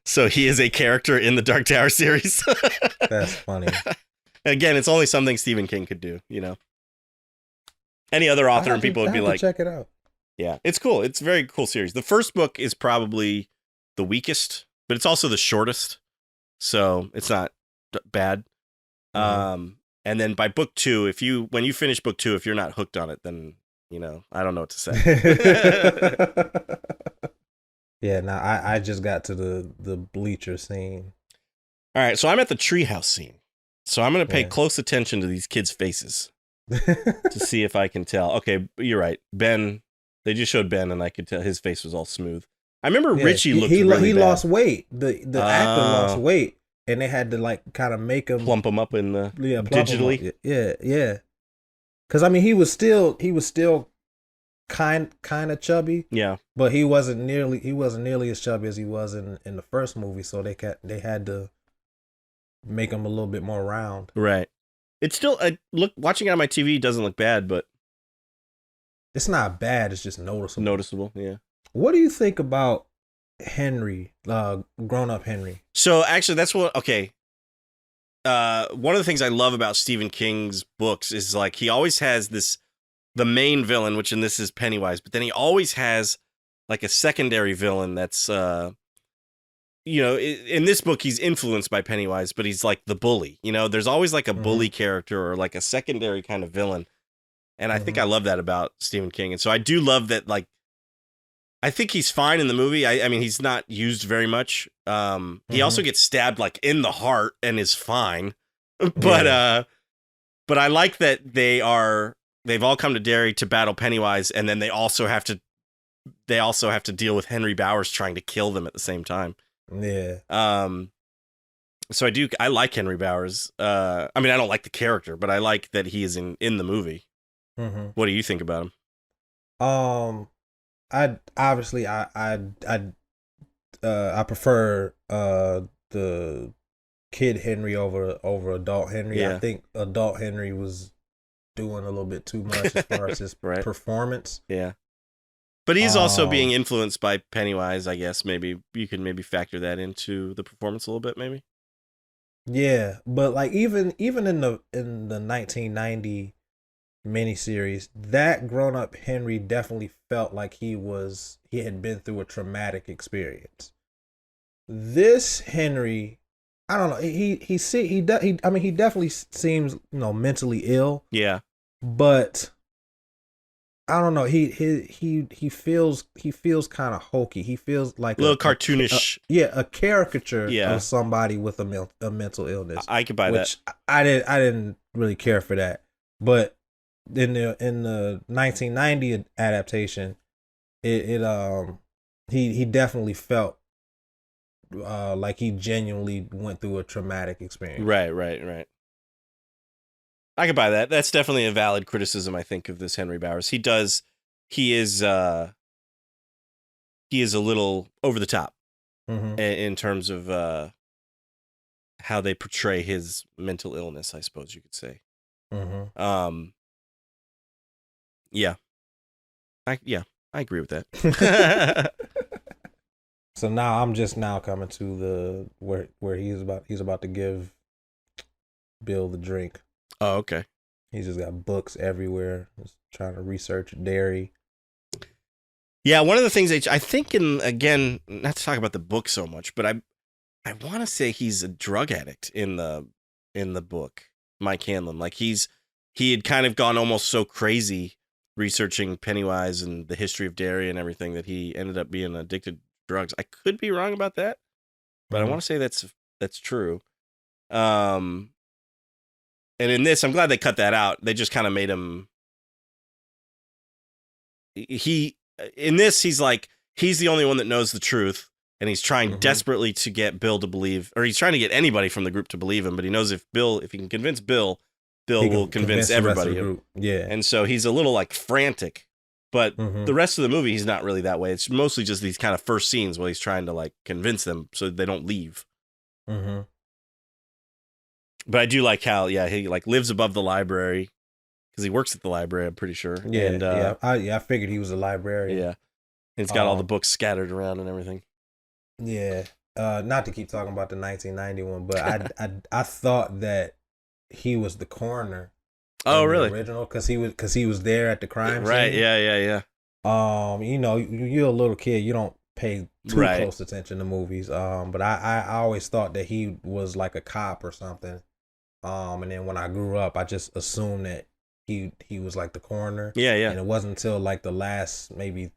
So he is a character in the Dark Tower series. That's funny. Again, it's only something Stephen King could do, Any other author and people would be like, check it out. Yeah, it's cool. It's a very cool series. The first book is probably the weakest, but it's also the shortest. So it's not bad. And then by book 2, when you finish book 2, if you're not hooked on it, then I don't know what to say. Yeah, now I just got to the bleacher scene. All right, so I'm at the treehouse scene. So I'm going to pay close attention to these kids' faces to see if I can tell. Okay, you're right. Ben, they just showed Ben, and I could tell his face was all smooth. I remember Richie looked really bad. He lost weight. The actor lost weight, and they had to like kind of make him plump him up in the digitally. Yeah. Because I mean, he was still kind of chubby. Yeah, but he wasn't nearly as chubby as he was in the first movie. So they had to make him a little bit more round. Right. It's still watching it on my TV doesn't look bad, but it's not bad. It's just noticeable. Noticeable. Yeah. What do you think about Henry, grown up Henry? So actually, that's what. Okay. One of the things I love about Stephen King's books is like he always has the main villain, which in this is Pennywise, but then he always has like a secondary villain that's in this book he's influenced by Pennywise, but he's like the bully. There's always like a bully character or like a secondary kind of villain. And I think I love that about Stephen King. And so I do love that, like, I think he's fine in the movie. I mean, he's not used very much. He also gets stabbed like in the heart and is fine. But I like that they've all come to Derry to battle Pennywise, and then they also have to deal with Henry Bowers trying to kill them at the same time. Yeah. So I like Henry Bowers. I mean, I don't like the character, but I like that he is in the movie. What do you think about him? I prefer the kid Henry over adult Henry. Yeah. I think adult Henry was doing a little bit too much as far as his right. performance. Yeah. But he's also being influenced by Pennywise, I guess. Maybe you can maybe factor that into the performance a little bit, maybe. Yeah, but like even in the 1990 miniseries, that grown up Henry definitely felt like he had been through a traumatic experience. This Henry, I don't know. He definitely seems mentally ill. Yeah, but I don't know. He feels kind of hokey. He feels like a little cartoonish. A caricature of somebody with a mental illness. I could buy that. I didn't really care for that. But in the 1990 adaptation, he definitely felt like he genuinely went through a traumatic experience. Right. I could buy that. That's definitely a valid criticism, I think, of this Henry Bowers. He is a little over the top in terms of how they portray his mental illness, I suppose you could say. Yeah. I agree with that. So now I'm just now coming to the where he's about to give Bill the drink. Oh, okay. He's just got books everywhere. He's trying to research dairy. Yeah, one of the things I think, again, not to talk about the book so much, but I want to say he's a drug addict in the book, Mike Hanlon. Like he had kind of gone almost so crazy researching Pennywise and the history of dairy and everything that he ended up being addicted to drugs. I could be wrong about that, but I want to say that's true. And in this, I'm glad they cut that out. They just kind of made him. In this, he's the only one that knows the truth, and he's trying desperately to get Bill to believe, or he's trying to get anybody from the group to believe him. But he knows if he can convince Bill will convince everybody. Yeah, and so he's a little frantic. But the rest of the movie, he's not really that way. It's mostly just these kind of first scenes where he's trying to convince them so they don't leave. But I do like how, he lives above the library because he works at the library, I'm pretty sure. Yeah, and, I figured he was a librarian. Yeah, and he's got all the books scattered around and everything. Yeah, not to keep talking about the 1991, but I thought that he was the coroner. Oh, really? The original, because he was there at the crime scene. Right? Yeah. You're a little kid. You don't pay too close attention to movies. But I always thought that he was like a cop or something. And then when I grew up, I just assumed that he was like the coroner. Yeah. And it wasn't until the last maybe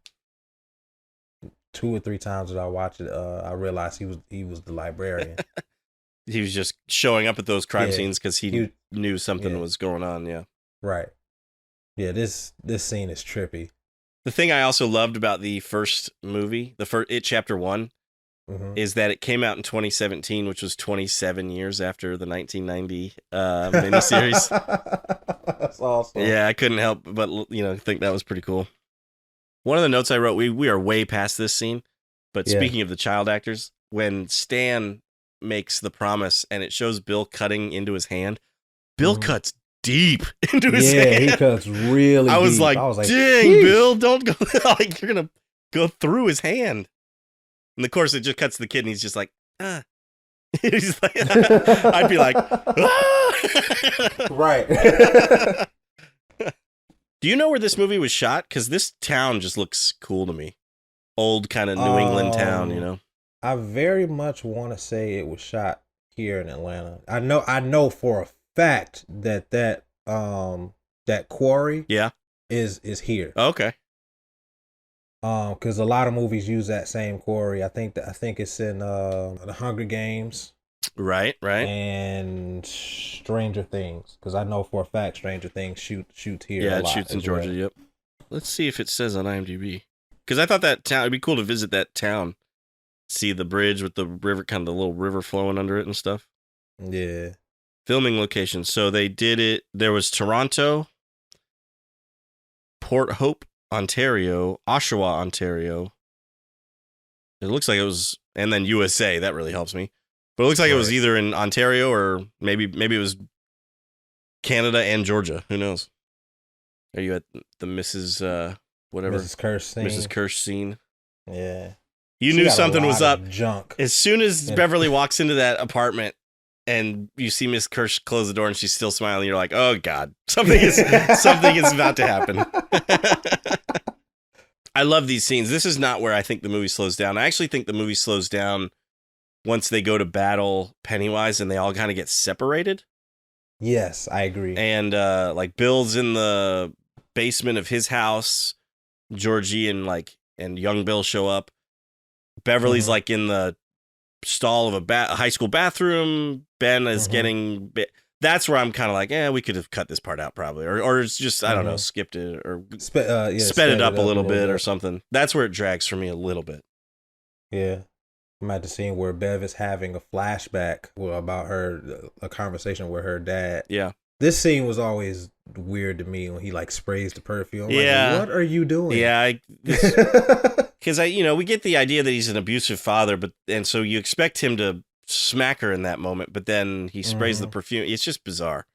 2 or 3 times that I watched it, I realized he was the librarian. He was just showing up at those crime scenes because he knew something was going on. Yeah. Right. Yeah. This scene is trippy. The thing I also loved about the first movie, It Chapter 1, is that it came out in 2017, which was 27 years after the 1990 miniseries. That's awesome. Yeah, I couldn't help but think that was pretty cool. One of the notes I wrote, we are way past this scene, but speaking of the child actors, when Stan makes the promise and it shows Bill cutting into his hand, Bill cuts deep into his hand. Yeah, he cuts really deep. I was like, dang, sheesh. Bill, don't go. You're going to go through his hand. And of course, it just cuts to the kid and he's just like, ah. He's like, I'd be like, ah. Right. Do you know where this movie was shot? Because this town just looks cool to me. Old kind of New England town, I very much want to say it was shot here in Atlanta. I know for a fact that quarry is here. Okay. Because a lot of movies use that same quarry. I think it's in The Hunger Games. Right. And Stranger Things, because I know for a fact Stranger Things shoots here. Yeah, a it lot shoots in Georgia. Well. Yep. Let's see if it says on IMDb. Because I thought that town, it'd be cool to visit that town, see the bridge with the river, kind of the little river flowing under it and stuff. Yeah. Filming locations. So they did it. There was Toronto, Port Hope, Ontario, Oshawa, Ontario. It looks like it was, and then USA. That really helps me. But it looks like it was either in Ontario or maybe it was Canada and Georgia. Who knows? Are you at the Mrs. whatever Mrs. Kirsch scene. Mrs. Kirsch scene. Yeah. You She knew got a something was lot of up. Junk. As soon as Yeah. Beverly walks into that apartment and you see Miss Kirsch close the door and she's still smiling, you're like, oh God, something is about to happen. I love these scenes. This is not where I think the movie slows down. I actually think the movie slows down once they go to battle Pennywise and they all kind of get separated. Yes, I agree. And like Bill's in the basement of his house. Georgie and young Bill show up. Beverly's like in the stall of a high school bathroom. Ben is getting. That's where I'm kind of like, we could have cut this part out probably, or it's just I don't know, skipped it or sped it up a little bit or something. That's where it drags for me a little bit. Yeah, I'm at the scene where Bev is having a flashback about a conversation with her dad. Yeah, this scene was always weird to me when he like sprays the perfume. Yeah, like, what are you doing? Yeah, because we get the idea that he's an abusive father, and so you expect him to smack her in that moment, but then he sprays the perfume. It's just bizarre,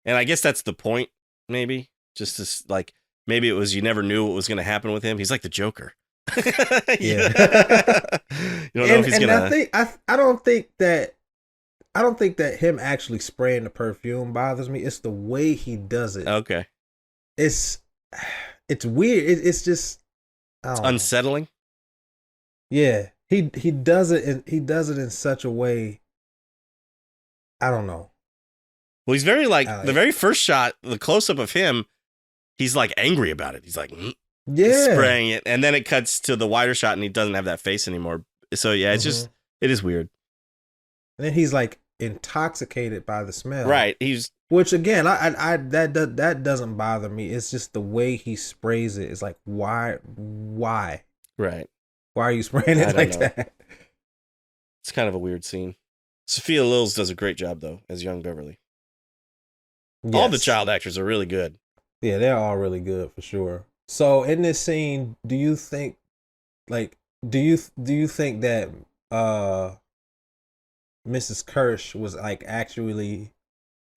and I guess that's the point. Maybe just this, like maybe it was you never knew what was going to happen with him. He's like the Joker. Yeah, you don't know if he's gonna. I don't think that him actually spraying the perfume bothers me. It's the way he does it. Okay, it's weird. It's just it's unsettling. Yeah. He does it in such a way. I don't know. Well, he's very the very first shot, the close up of him, he's like angry about it. He's like, spraying it, and then it cuts to the wider shot, and he doesn't have that face anymore. So yeah, it's just it is weird. And then he's like intoxicated by the smell. Right. Which again, that doesn't bother me. It's just the way he sprays it. It's like why? Right. Why are you spraying it like that? It's kind of a weird scene. Sophia Lillis does a great job, though, as young Beverly. Yes. All the child actors are really good. Yeah, they're all really good for sure. So in this scene, do you think that Mrs. Kirsch was like actually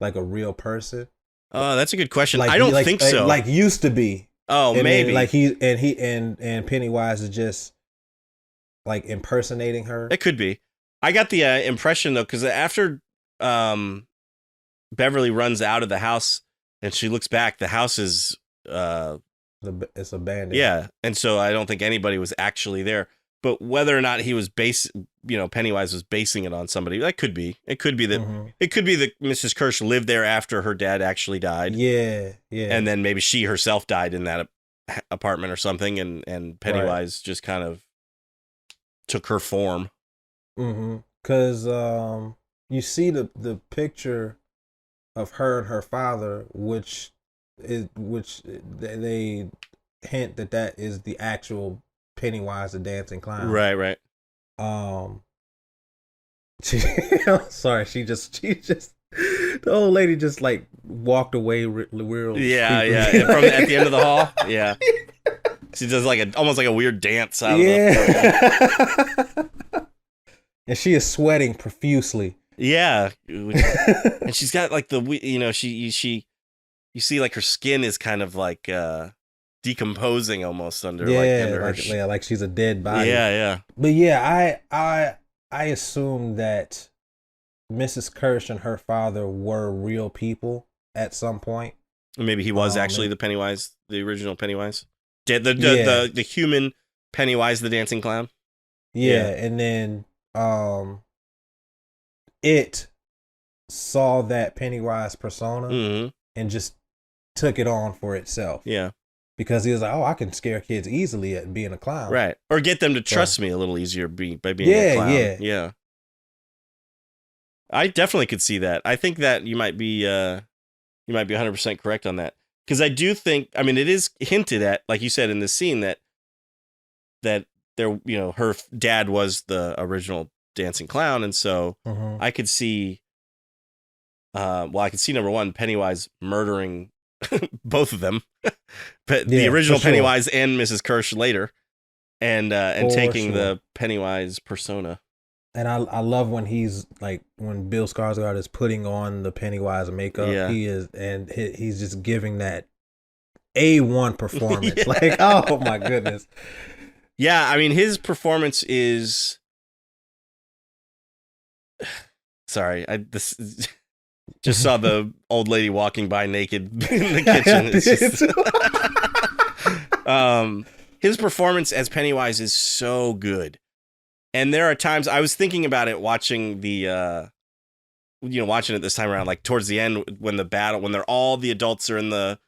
like a real person? Oh, that's a good question. Like, I don't think so. Like used to be. Oh, and maybe. Then, Pennywise is just like impersonating her. It could be. I got the impression though, because after Beverly runs out of the house and she looks back, the house is it's abandoned. Yeah, and so I don't think anybody was actually there. But whether or not he was Pennywise was basing it on somebody, that could be. It could be that it could be that Mrs. Kirsch lived there after her dad actually died. Yeah. And then maybe she herself died in that apartment or something, and Pennywise just kind of took her form. Because you see the picture of her and her father, which they hint that is the actual Pennywise the dancing clown. Right. Sorry, she just the old lady just like walked away real. Yeah. From at the end of the hall. Yeah. She does like almost like a weird dance out of the and she is sweating profusely. Yeah. And she's got like she you see like her skin is kind of like decomposing almost under her like she's a dead body. Yeah. But yeah, I assume that Mrs. Kirsch and her father were real people at some point. Maybe he was actually the Pennywise, the original Pennywise. The human Pennywise the dancing clown. Yeah, and then it saw that Pennywise persona and just took it on for itself. Yeah. Because he was like, I can scare kids easily at being a clown. Right. Or get them to trust me a little easier by being a clown. Yeah. I definitely could see that. I think that you might be 100% correct on that. Because I do think, it is hinted at, like you said in this scene, that there, her dad was the original dancing clown. And so I could see, number one, Pennywise murdering both of them, but the original Pennywise and Mrs. Kirsch later, and taking the Pennywise persona. And I love when he's like when Bill Skarsgård is putting on the Pennywise makeup. Yeah. He's just giving that A1 performance. Yeah. Like, oh my goodness. Yeah, I mean, his performance is. Sorry, this just saw the old lady walking by naked in the kitchen. It's just, his performance as Pennywise is so good, and there are times I was thinking about it watching watching it this time around, like towards the end when they're all the adults are in the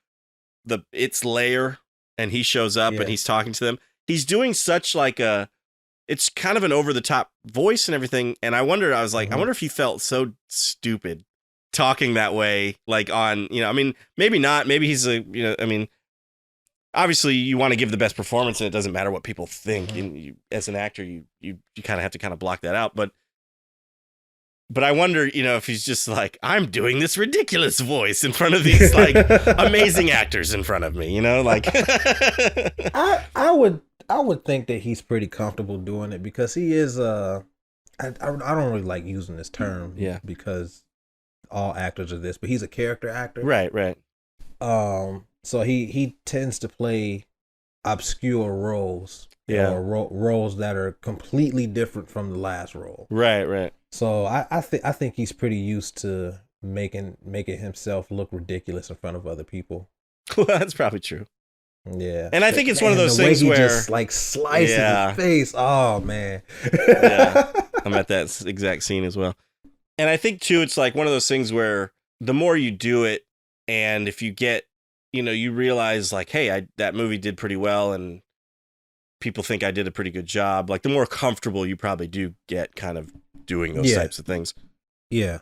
its lair, and he shows up and he's talking to them. He's doing such like it's kind of an over the top voice and everything. And I wonder if he felt so stupid talking that way, like on, I mean, maybe not, maybe he's I mean, obviously you want to give the best performance and it doesn't matter what people think. And as an actor, you kind of have to kind of block that out. But I wonder, if he's just like, I'm doing this ridiculous voice in front of these like amazing actors in front of me, like I would think that he's pretty comfortable doing it because he is I don't really like using this term because all actors are this, but he's a character actor. Right. So he tends to play obscure roles. Or roles that are completely different from the last role. Right. So I think he's pretty used to making himself look ridiculous in front of other people. Well, that's probably true. Yeah. And I think it's one of those things where just like slices his face. Oh man. Yeah. I'm at that exact scene as well. And I think too, it's like one of those things where the more you do it, and if you get, you realize like, hey, that movie did pretty well, and people think I did a pretty good job. Like the more comfortable you probably do get kind of doing those types of things. Yeah.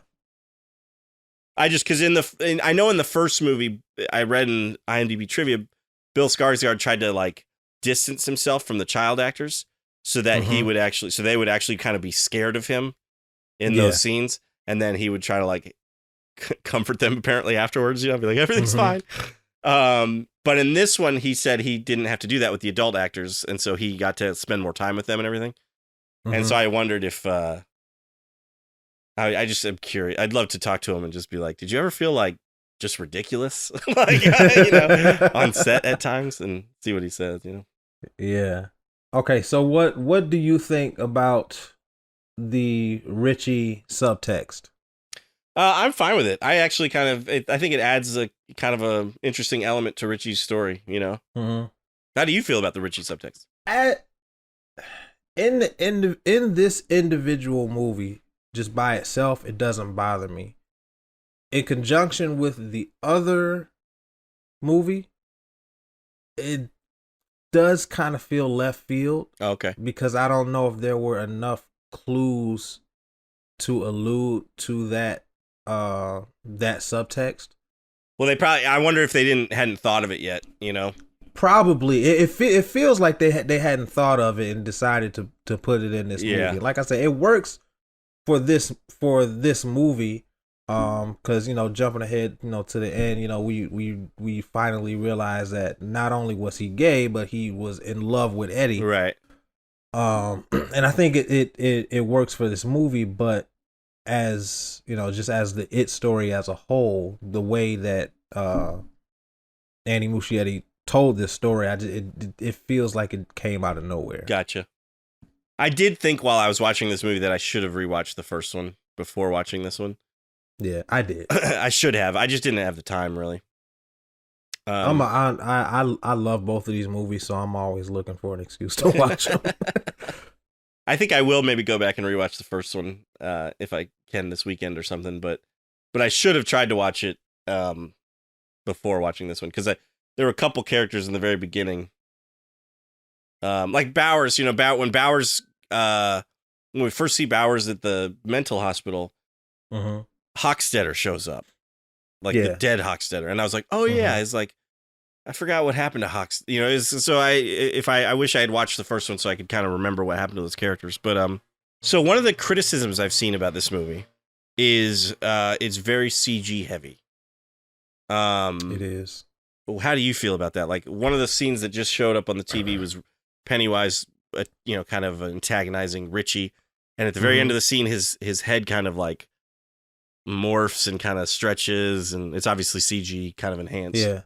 Because I know in the first movie I read in IMDb trivia, Bill Skarsgård tried to like distance himself from the child actors so that they would actually kind of be scared of him in those scenes. And then he would try to like comfort them apparently afterwards, be like, everything's fine. But in this one, he said he didn't have to do that with the adult actors. And so he got to spend more time with them and everything. And so I wondered if, I just am curious. I'd love to talk to him and just be like, did you ever feel like just ridiculous? Like, on set at times, and see what he says, Yeah. Okay. So what do you think about the Richie subtext? I'm fine with it. I actually I think it adds a kind of a interesting element to Richie's story, How do you feel about the Richie subtext? In this individual movie, just by itself, it doesn't bother me. In conjunction with the other movie, it does kind of feel left field. Okay. Because I don't know if there were enough clues to allude to that subtext. Well, I wonder if they hadn't thought of it yet, Probably. It feels like they hadn't thought of it and decided to put it in this movie. Like I said, it works for this movie. Because jumping ahead, to the end, we finally realized that not only was he gay, but he was in love with Eddie. Right. And I think it works for this movie, but as just as the It story as a whole, the way that Andy Muschietti told this story, it feels like it came out of nowhere. Gotcha. I did think while I was watching this movie that I should have rewatched the first one before watching this one. Yeah, I did. I should have. I just didn't have the time, really. I love both of these movies, so I'm always looking for an excuse to watch them. I think I will maybe go back and rewatch the first one if I can this weekend or something. But I should have tried to watch it before watching this one, because there were a couple characters in the very beginning, like Bowers. When Bowers, when we first see Bowers at the mental hospital. Hochstetter shows up, like the dead Hochstetter, and I was like, "Oh yeah!" It's like I forgot what happened to Hochstetter. So I wish I had watched the first one so I could kind of remember what happened to those characters. But so one of the criticisms I've seen about this movie is it's very CG heavy. It is. How do you feel about that? Like one of the scenes that just showed up on the TV was Pennywise, kind of antagonizing Richie, and at the very end of the scene, his head kind of like morphs and kind of stretches, and it's obviously CG kind of enhanced. Yeah.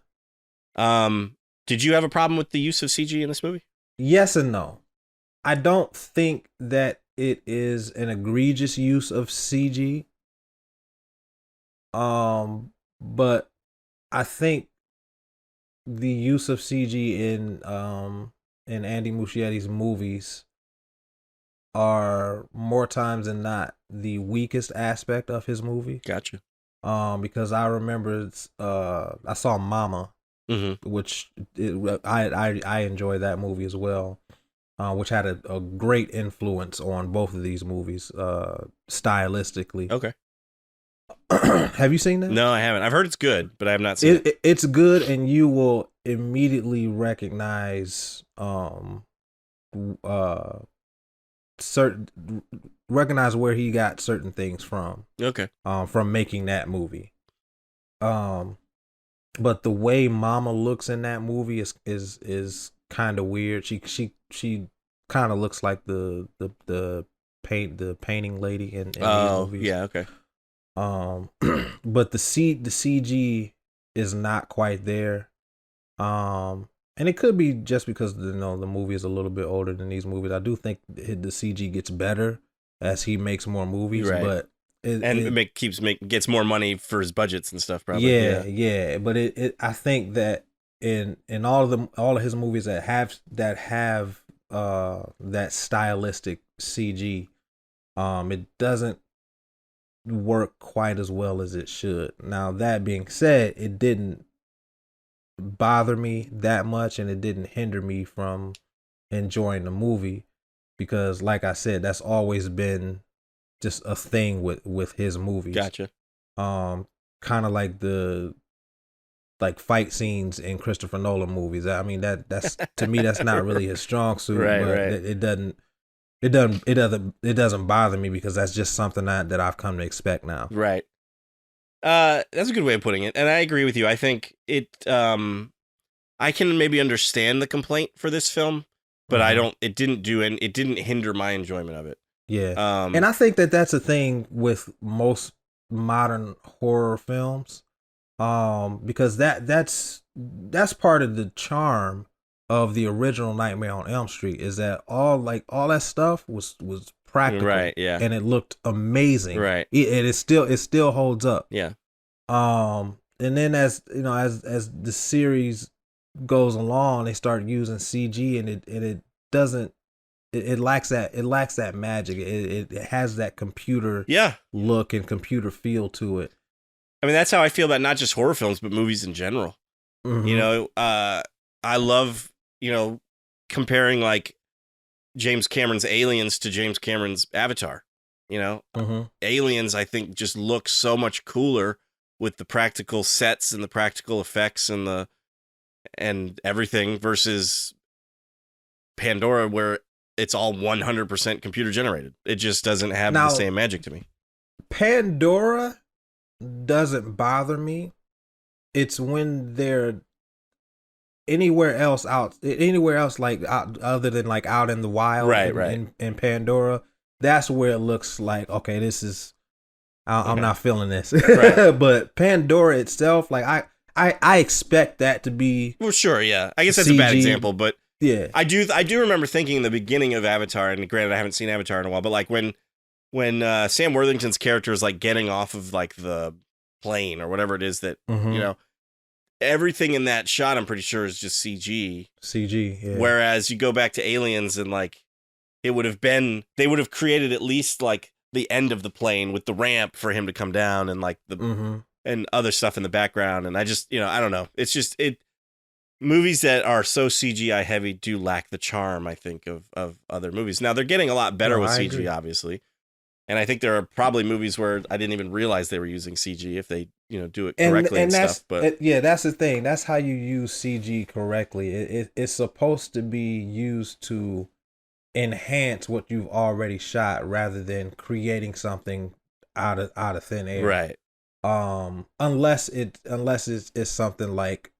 Did you have a problem with the use of CG in this movie? Yes and no. I don't think that it is an egregious use of CG. But I think the use of CG in Andy Muschietti's movies are more times than not the weakest aspect of his movie. Gotcha. Because I remember I saw Mama, which I enjoy that movie as well, which had a great influence on both of these movies stylistically. Okay. Have you seen that? No, I haven't. I've heard it's good, but I have not seen it. It's good, and you will immediately recognize recognize where he got certain things from. Okay. From making that movie. But the way Mama looks in that movie is kind of weird. She kind of looks like the painting lady in these movies. Yeah, okay. But the CG is not quite there. And it could be just because the movie is a little bit older than these movies. I do think the CG gets better as he makes more movies, right. But gets more money for his budgets and stuff. Probably. Yeah. But I think that in all of his movies that have that stylistic CG, it doesn't work quite as well as it should. Now, that being said, it didn't bother me that much, and it didn't hinder me from enjoying the movie, because like I said, that's always been just a thing with his movies. Gotcha. Kind of like the fight scenes in Christopher Nolan movies. I mean, that's to me, that's not really his strong suit. Right. It doesn't bother me, because that's just something that I've come to expect now. Right. That's a good way of putting it, and I agree with you. I think it. I can maybe understand the complaint for this film, but I don't. It didn't hinder my enjoyment of it. Yeah. And I think that that's a thing with most modern horror films, because that's part of the charm of the original Nightmare on Elm Street, is that all that stuff was practical, right? Yeah, and it looked amazing, right? It still holds up, yeah. And then as the series goes along, they start using CG, and it doesn't. It lacks that magic. It has that computer look and computer feel to it. I mean, that's how I feel about not just horror films, but movies in general. Mm-hmm. I love, comparing like James Cameron's Aliens to James Cameron's Avatar. Aliens, I think, just look so much cooler with the practical sets and the practical effects and everything, versus Pandora, where it's all 100% computer generated. It just doesn't have the same magic to me. Pandora doesn't bother me. It's when they're anywhere else like other than like out in the wild, right. In Pandora, that's where it looks like, okay, this is I'm not feeling this. Right. But Pandora itself, like I expect that to be, well, sure, yeah. I guess that's CG. A bad example, but yeah, I do remember thinking in the beginning of Avatar, and granted I haven't seen Avatar in a while, but like when Sam Worthington's character is like getting off of like the plane or whatever it is that everything in that shot, I'm pretty sure, is just CG. Yeah. Whereas you go back to Aliens, and like they would have created at least like the end of the plane with the ramp for him to come down, and like the and other stuff in the background. And I just, I don't know. It's just movies that are so CGI heavy do lack the charm, I think, of other movies. Now they're getting a lot better with CG, agree. Obviously. And I think there are probably movies where I didn't even realize they were using CG if they, do it correctly and stuff. But that's the thing. That's how you use CG correctly. It's supposed to be used to enhance what you've already shot, rather than creating something out of thin air. Right. Unless it's something like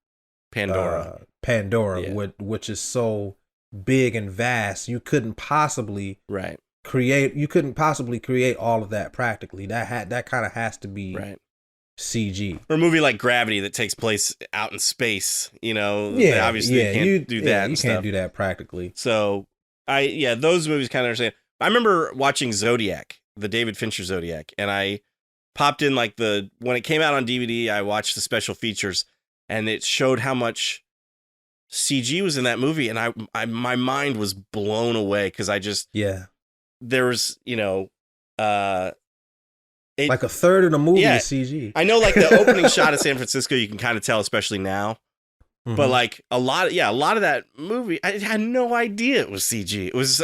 Pandora, yeah. which is so big and vast, you couldn't possibly create all of that practically. That kind of has to be CG. Or a movie like Gravity that takes place out in space, Yeah, obviously you can't do that. You can't do that practically. So those movies kind of understand. I remember watching Zodiac, the David Fincher Zodiac, and I popped in like when it came out on DVD, I watched the special features, and it showed how much CG was in that movie, and I my mind was blown away because there was like a third of the movie is CG. I know, like the opening shot of San Francisco, you can kind of tell, especially now. Mm-hmm. But like a lot of that movie, I had no idea it was CG. It was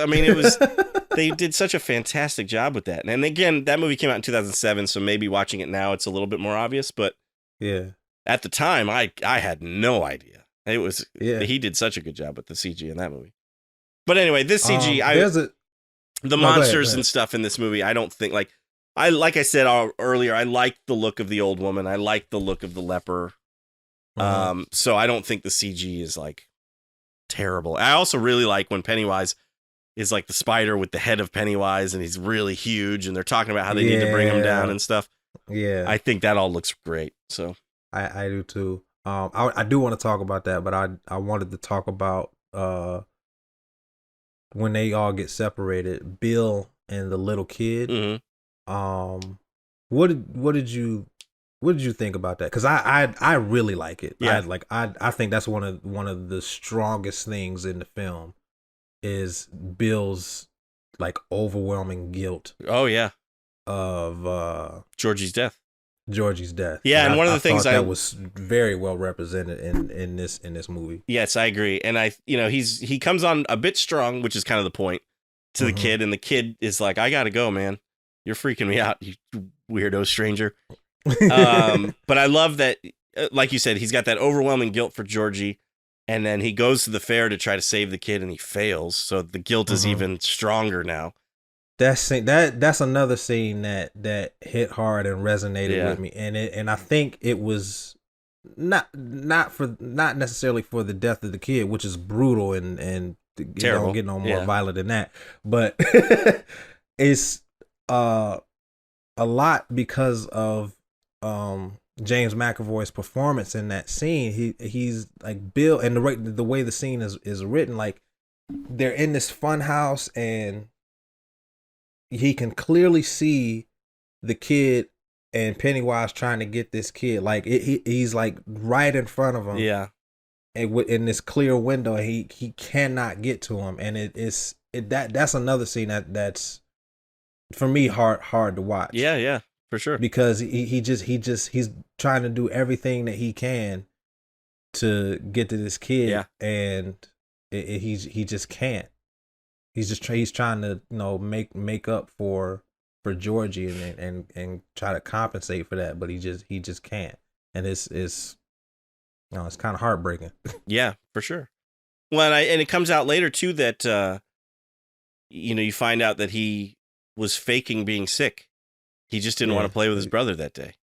they did such a fantastic job with that. And again, that movie came out in 2007, so maybe watching it now, it's a little bit more obvious. But at the time, I had no idea. He did such a good job with the CG in that movie. But anyway, this CG, the monsters and stuff in this movie, I don't think like I said earlier, I liked the look of the old woman. I liked the look of the leper. So I don't think the CG is like terrible. I also really like when Pennywise is like the spider with the head of Pennywise, and he's really huge, and they're talking about how they need to bring him down and stuff. Yeah, I think that all looks great. So I do too. I do want to talk about that, but I wanted to talk about when they all get separated, Bill and the little kid. Mm-hmm. What did you think about that? Because I really like it. Yeah. I think that's one of the strongest things in the film is Bill's like overwhelming guilt. Oh yeah. Of Georgie's death. Yeah, and one of the things that was very well represented in this movie. Yes, I agree. And he comes on a bit strong, which is kind of the point, to the kid, and the kid is like, "I gotta go, man. You're freaking me out, you weirdo stranger." But I love that, like you said, he's got that overwhelming guilt for Georgie, and then he goes to the fair to try to save the kid, and he fails. So the guilt is even stronger now. That's another scene that hit hard and resonated with me, and I think it was not necessarily for the death of the kid, which is brutal and terrible. Don't get no more violent than that, but it's a lot because of James McAvoy's performance in that scene. He's like Bill, and the way the scene is written, like they're in this fun house and he can clearly see the kid and Pennywise trying to get this kid. Like he's like right in front of him. Yeah. And in this clear window, he cannot get to him, and that's another scene that's for me hard to watch. Yeah, for sure. Because he's trying to do everything that he can to get to this kid, and he just can't. He's trying to make up for Georgie and try to compensate for that, but he just can't, and it's kind of heartbreaking. Yeah, for sure. Well, and it comes out later too that you find out that he was faking being sick. He just didn't want to play with his brother that day,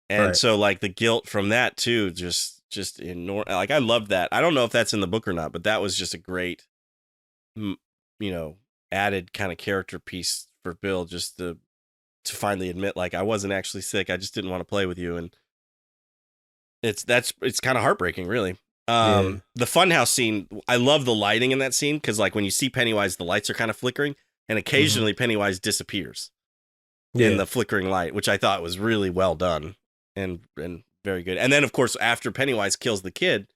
and so like the guilt from that too, just enormous. Like I love that. I don't know if that's in the book or not, but that was just a great, added kind of character piece for Bill, just to finally admit, like, I wasn't actually sick. I just didn't want to play with you, and it's kind of heartbreaking, really. The funhouse scene, I love the lighting in that scene because, like, when you see Pennywise, the lights are kind of flickering, and occasionally Pennywise disappears in the flickering light, which I thought was really well done and very good. And then, of course, after Pennywise kills the kid,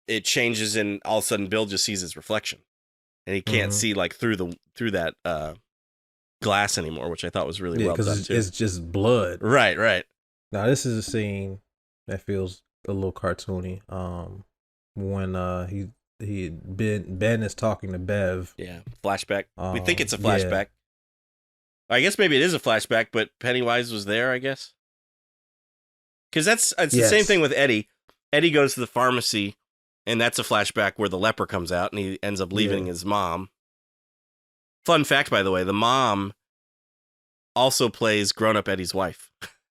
it changes, and all of a sudden Bill just sees his reflection, and he can't see like through that glass anymore, which I thought was really well done too. It's just blood. Right. Now this is a scene that feels a little cartoony. When Ben is talking to Bev. Yeah, flashback. We think it's a flashback. Yeah. I guess maybe it is a flashback, but Pennywise was there, I guess. Because it's the same thing with Eddie. Eddie goes to the pharmacy, and that's a flashback where the leper comes out, and he ends up leaving his mom. Fun fact, by the way, the mom also plays grown-up Eddie's wife.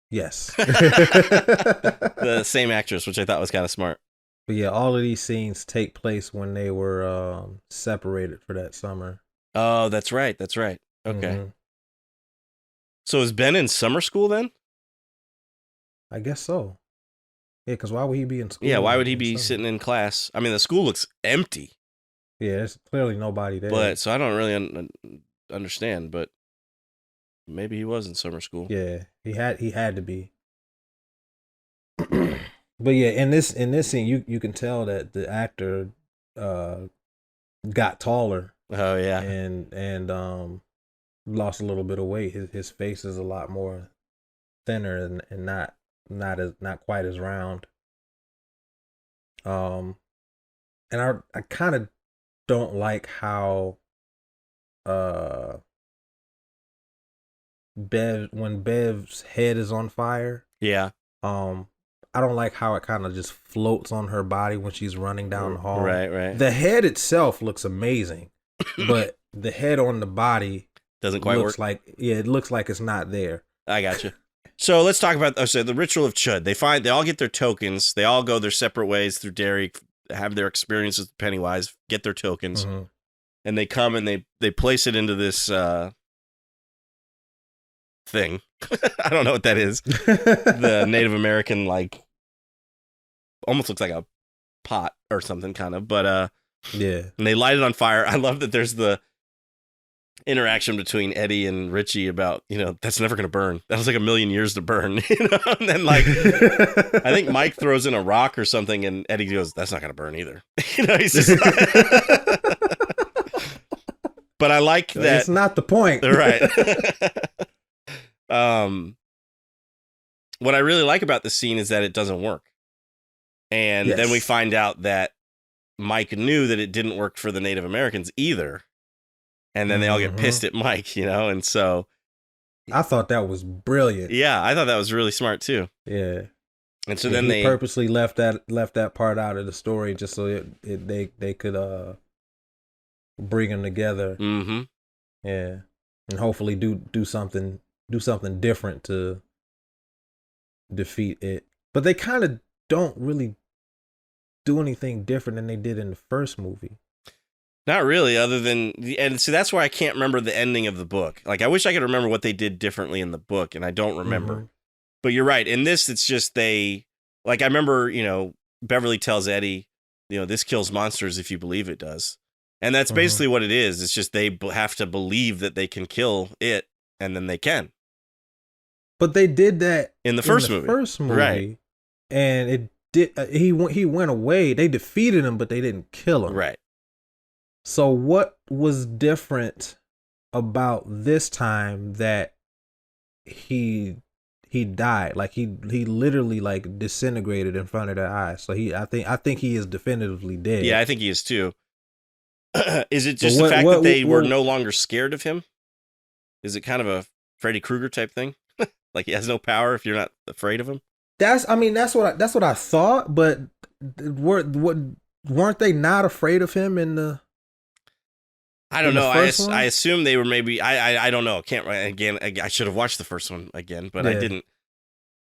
Yes. The same actress, which I thought was kind of smart. But yeah, all of these scenes take place when they were separated for that summer. Oh, that's right. Okay. So is Ben in summer school then? I guess so. Yeah, because why would he be in school? Yeah, why would he in be summer? sitting in class? I mean, the school looks empty. Yeah, why Yeah, would why he would he be be in summer? sitting in class? I mean, the school looks empty, Yeah, there's clearly nobody but there. so I don't really understand, but maybe he was in summer school. Yeah, he had to be. But yeah, in this scene, you can tell that the actor uh got taller Oh yeah. and lost a little bit of weight. His face is a lot more thinner and not quite as round. Um, and I kind of don't like how uh when Bev's head is on fire. Yeah. Um, I don't like how it kind of just floats on her body when she's running down the hall. Right. The head itself looks amazing, but the head on the body Doesn't quite looks work. it looks like it's not there. I gotcha. So let's talk about the ritual of Chud. They all get their tokens. They all go their separate ways through Derry, have their experiences with Pennywise, get their tokens, and they come and they place it into this thing. I don't know what that is. The Native American, like, almost looks like a pot or something, kind of. But Yeah. and they light it on fire. I love that there's the interaction between Eddie and Richie about, that's never going to burn. That was like 1,000,000 years to burn, And then, like, I think Mike throws in a rock or something, and Eddie goes, "That's not going to burn either." He's just like... But I like that. It's not the point. Right. What I really like about the scene is that it doesn't work. And then we find out that Mike knew that it didn't work for the Native Americans either. And then they all get pissed at Mike, and so I thought that was brilliant. Yeah, I thought that was really smart too. Yeah. And so then he they purposely left that part out of the story just so they could bring them together. Mm-hmm. Yeah. And hopefully do something different to defeat it. But they kind of don't really do anything different than they did in the first movie. Not really, other than and so that's why I can't remember the ending of the book. Like, I wish I could remember what they did differently in the book, and I don't remember. Mm-hmm. But you're right. In this, it's just I remember, Beverly tells Eddie, this kills monsters if you believe it does. And that's basically what it is. It's just they have to believe that they can kill it, and then they can. But they did that in the first movie. Right? And it did. He went away. They defeated him, but they didn't kill him. Right. So what was different about this time that he died? Like he literally like disintegrated in front of their eyes. So I think he is definitively dead. Yeah, I think he is too. Is it just the fact that they were no longer scared of him? Is it kind of a Freddy Krueger type thing? Like, he has no power if you're not afraid of him? That's what I thought, but weren't they not afraid of him in the I don't know. I assume they were maybe. I don't know. Can't again. I should have watched the first one again, but I didn't.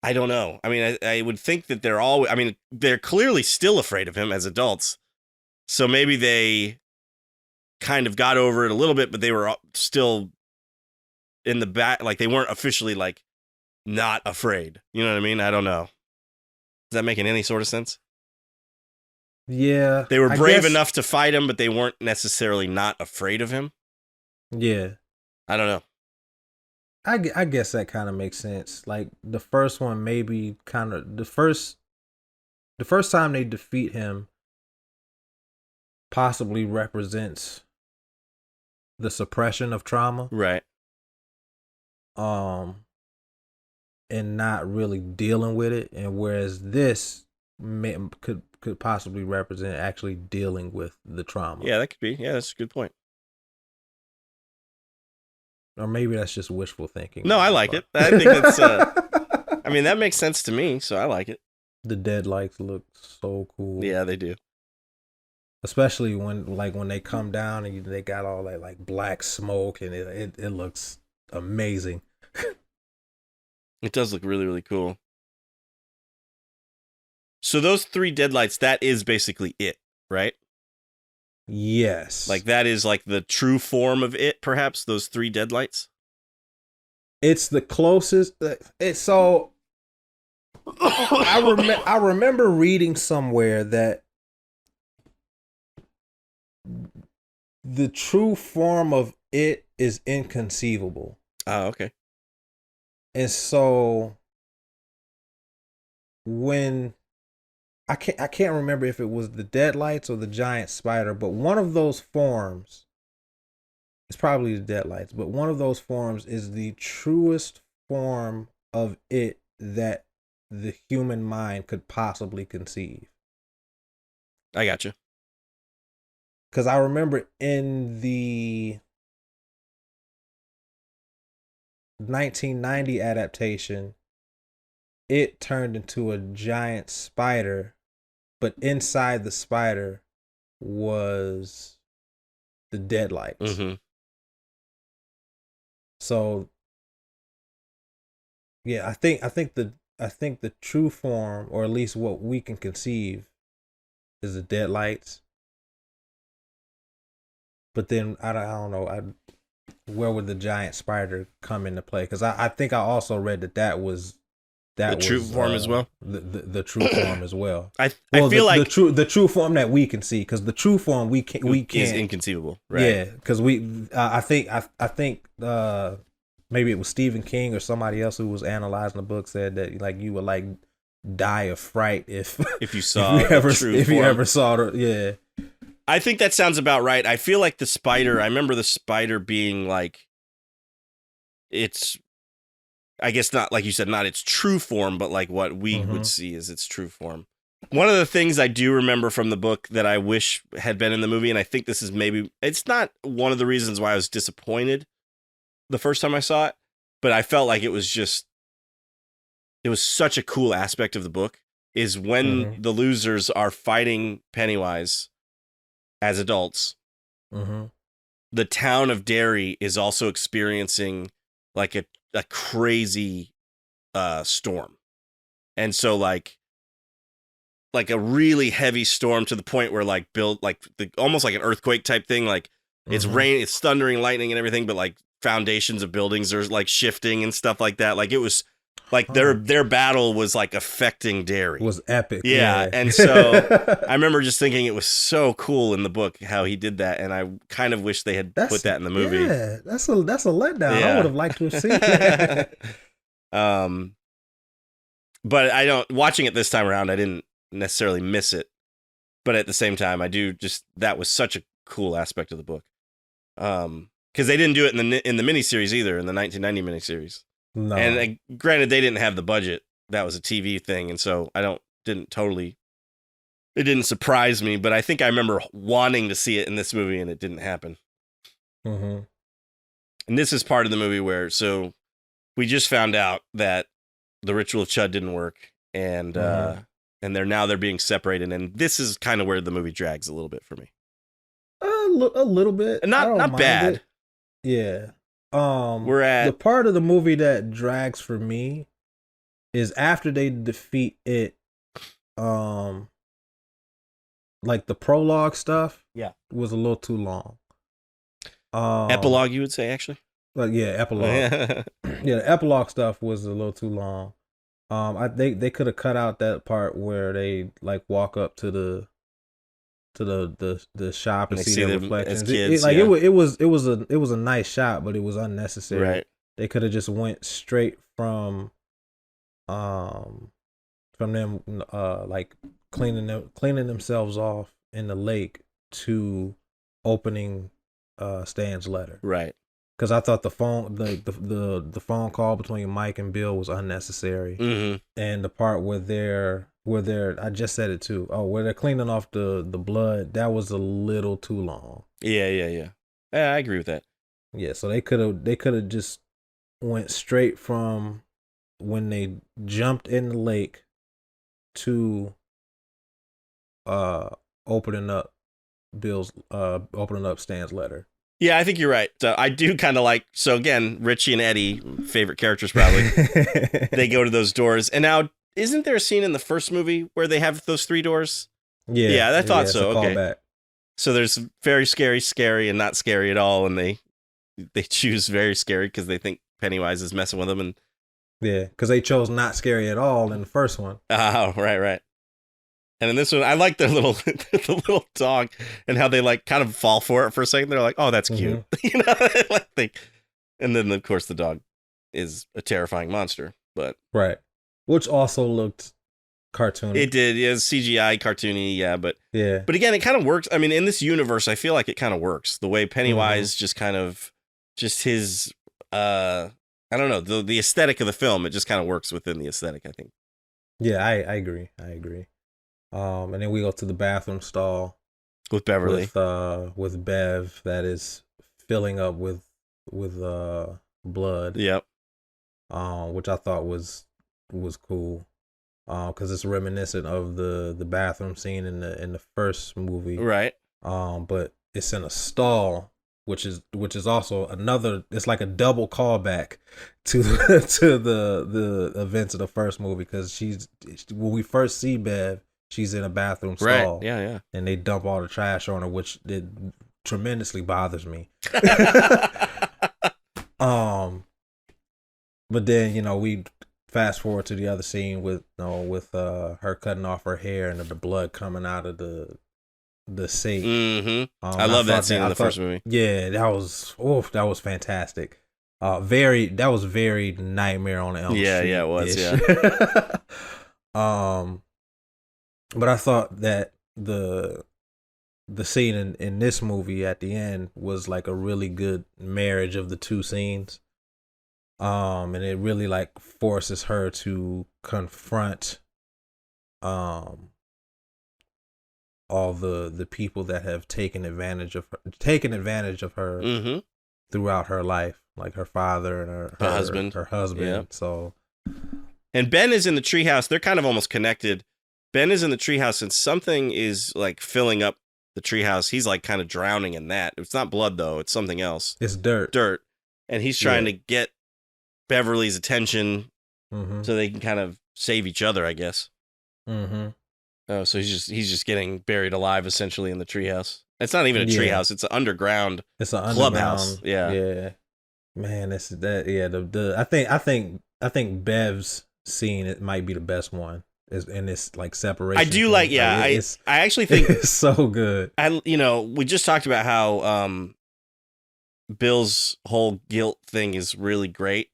I don't know. I mean, I would think that they're all. I mean, they're clearly still afraid of him as adults, so maybe they kind of got over it a little bit, but they were still in the back. Like, they weren't officially like not afraid. You know what I mean? I don't know. Is that making any sort of sense? Yeah. They were brave enough to fight him, but they weren't necessarily not afraid of him. Yeah. I don't know. I guess that kind of makes sense. Like, the first one maybe kind of the first time they defeat him possibly represents the suppression of trauma. Right. And not really dealing with it, and whereas this could possibly represent actually dealing with the trauma. Yeah, that could be. Yeah, that's a good point. Or maybe that's just wishful thinking. No, I like it. I think that's. I mean, that makes sense to me, so I like it. The deadlights look so cool. Yeah, they do. Especially when they come down and they got all that like black smoke, and it looks amazing. It does look really, really cool. So those 3 deadlights, that is basically it, right? Yes. Like, that is like the true form of it, perhaps, those 3 deadlights? It's the closest. So I remember reading somewhere that the true form of it is inconceivable. Oh, okay. And so when I can't remember if it was the deadlights or the giant spider, but one of those forms, it's probably the deadlights, but one of those forms is the truest form of it that the human mind could possibly conceive. I got you. Because I remember in the 1990 adaptation, it turned into a giant spider, but inside the spider was the deadlights. Mm-hmm. So yeah, I think the true form, or at least what we can conceive, is the deadlights. But then I don't know, where would the giant spider come into play? Because I think I also read that was the true form as well. The true form as well. I feel like the true form that we can see, because the true form we can't is inconceivable, right? Yeah, because I think maybe it was Stephen King or somebody else who was analyzing the book said that like you would like die of fright if you saw if you ever saw it. Yeah. I think that sounds about right. I feel like the spider, I remember the spider being like, it's, I guess not, like you said, not its true form, but like what we would see as its true form. One of the things I do remember from the book that I wish had been in the movie, and I think this is maybe, it's not one of the reasons why I was disappointed the first time I saw it, but I felt like it was such a cool aspect of the book, is when the losers are fighting Pennywise as adults, the town of Derry is also experiencing like a crazy storm. And so like a really heavy storm to the point where like almost like an earthquake type thing. Like it's rain, it's thundering, lightning and everything, but like foundations of buildings are like shifting and stuff like that. Like it was like their battle was like affecting Derry. Was epic. Yeah. And so I remember just thinking it was so cool in the book how he did that, and I kind of wish they had put that in the movie. Yeah, that's a letdown. Yeah. I would have liked to have seen that. But I don't, watching it this time around, I didn't necessarily miss it. But at the same time, I do just, that was such a cool aspect of the book. Because they didn't do it in the miniseries either, in the 1990 miniseries. No. And granted, they didn't have the budget. That was a TV thing. And so it didn't surprise me, but I think I remember wanting to see it in this movie and it didn't happen. And this is part of the movie where, so we just found out that the ritual of Chud didn't work, and they're being separated. And this is kind of where the movie drags a little bit for me. A little bit. Not bad. It. Yeah. We're at the part of the movie that drags for me is after they defeat it. Like the prologue stuff. Yeah, was a little too long. Epilogue, you would say, actually. But yeah, epilogue. Yeah, the epilogue stuff was a little too long. They could have cut out that part where they like walk up to the shop and see their reflections. Kids, it was a nice shot, but it was unnecessary. Right. They could have just went straight from them like cleaning themselves off in the lake to opening Stan's letter. Right. Because I thought the phone phone call between Mike and Bill was unnecessary, and the part where they're I just said it too. Oh, where they're cleaning off the blood, that was a little too long. Yeah, I agree with that. Yeah, so they could have just went straight from when they jumped in the lake to opening up Stan's letter. Yeah, I think you're right. So I do kind of like, so again, Richie and Eddie, favorite characters probably, they go to those doors. And now, isn't there a scene in the first movie where they have those 3 doors? Yeah, I thought so. Okay. Callback. So there's very scary, and not scary at all. And they choose very scary because they think Pennywise is messing with them. And Yeah, because they chose not scary at all in the first one. Oh, right. And in this one, I like their little the little dog and how they like kind of fall for it for a second. They're like, "Oh, that's cute," you know. And then of course the dog is a terrifying monster. But right, which also looked cartoony. It did, yeah, CGI cartoony, yeah, but yeah, but again, it kind of works. I mean, in this universe, I feel like it kind of works. The way Pennywise just kind of just his I don't know, the aesthetic of the film, it just kind of works within the aesthetic, I think. Yeah, I agree. And then we go to the bathroom stall With Beverly. With Bev that is filling up with blood. Yep. Which I thought was cool. Because it's reminiscent of the bathroom scene in the first movie. Right. But it's in a stall, which is also another. It's like a double callback to the events of the first movie, because when we first see Bev, she's in a bathroom stall. Right. Yeah. And they dump all the trash on her, which it tremendously bothers me. But then we fast forward to the other scene with her cutting off her hair and the blood coming out of the sink. Mm-hmm. I love that scene in the first movie. Yeah, that was fantastic. That was very Nightmare on Elm Street. Yeah, it was. Yeah. But I thought that the scene in this movie at the end was like a really good marriage of the two scenes. And it really like forces her to confront all the people that have taken advantage of her throughout her life, like her father and her husband. Yep. So, and Ben is in the treehouse. They're kind of almost connected. Ben is in the treehouse, and something is like filling up the treehouse. He's like kind of drowning in that. It's not blood though. It's something else. It's dirt. And he's trying to get Beverly's attention so they can kind of save each other, I guess. Oh, so he's just getting buried alive essentially in the treehouse. It's not even a treehouse; it's an underground. It's an clubhouse. Yeah. Man, that's that. Yeah, I think Bev's scene, it might be the best one. In this like separation. I do like. Yeah, I actually think it's so good. We just talked about how Bill's whole guilt thing is really great.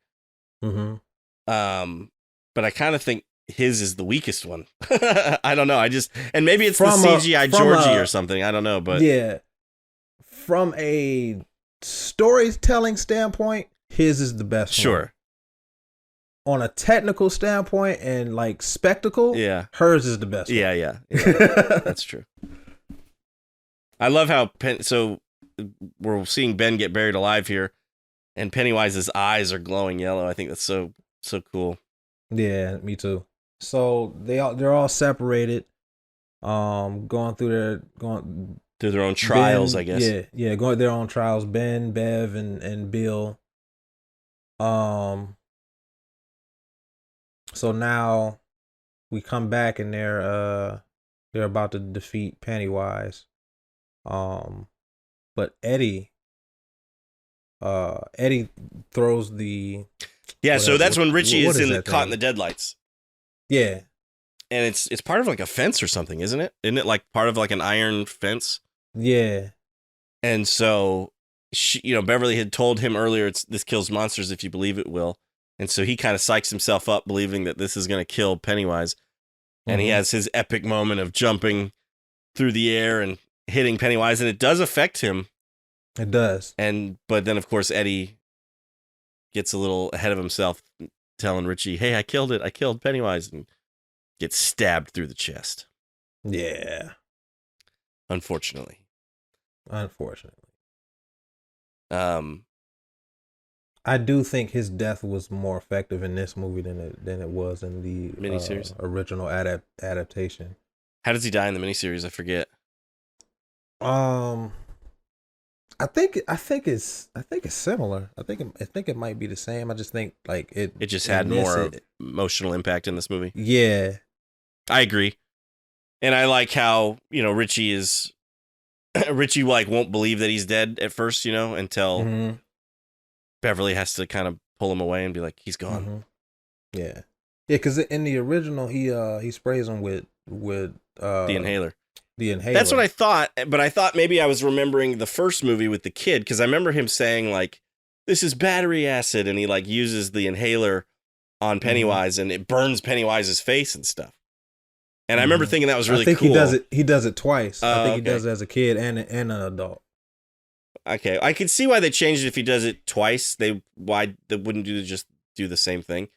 But I kind of think his is the weakest one. I don't know. And maybe it's the CGI Georgie or something. I don't know, but yeah, from a storytelling standpoint, his is the best. Sure. One. On a technical standpoint and like spectacle, hers is the best. Yeah. That's true. I love how so we're seeing Ben get buried alive here, and Pennywise's eyes are glowing yellow. I think that's so cool. Yeah, me too. So they're all separated, going through their own trials, Ben, I guess. Yeah, going their own trials. Ben, Bev, and Bill. So now we come back and they're about to defeat Pennywise. But Eddie throws the so that's when Richie is caught in the deadlights. Yeah. And it's part of like a fence or something, isn't it? Isn't it like part of like an iron fence? Yeah. And so Beverly had told him earlier, this kills monsters if you believe it will. And so he kind of psychs himself up believing that this is going to kill Pennywise. And he has his epic moment of jumping through the air and hitting Pennywise, and it does affect him. It does. But then of course Eddie gets a little ahead of himself, telling Richie, "Hey, I killed it. I killed Pennywise," and gets stabbed through the chest. Yeah. Unfortunately. I do think his death was more effective in this movie than it was in the miniseries original adaptation. How does he die in the miniseries? I forget. I think it's similar. I think it might be the same. I just think like it just had more emotional impact in this movie. Yeah. I agree. And I like how, Richie like won't believe that he's dead at first, until Beverly has to kind of pull him away and be like, he's gone. Yeah. Yeah, because in the original, he sprays them with The inhaler. the inhaler. That's what I thought, but I thought maybe I was remembering the first movie with the kid, because I remember him saying, like, this is battery acid, and he, like, uses the inhaler on Pennywise, and it burns Pennywise's face and stuff. And I remember thinking that was really cool. I think he does it twice. I think he does it as a kid and an adult. Okay, I can see why they changed it if he does it twice. Why they wouldn't just do the same thing.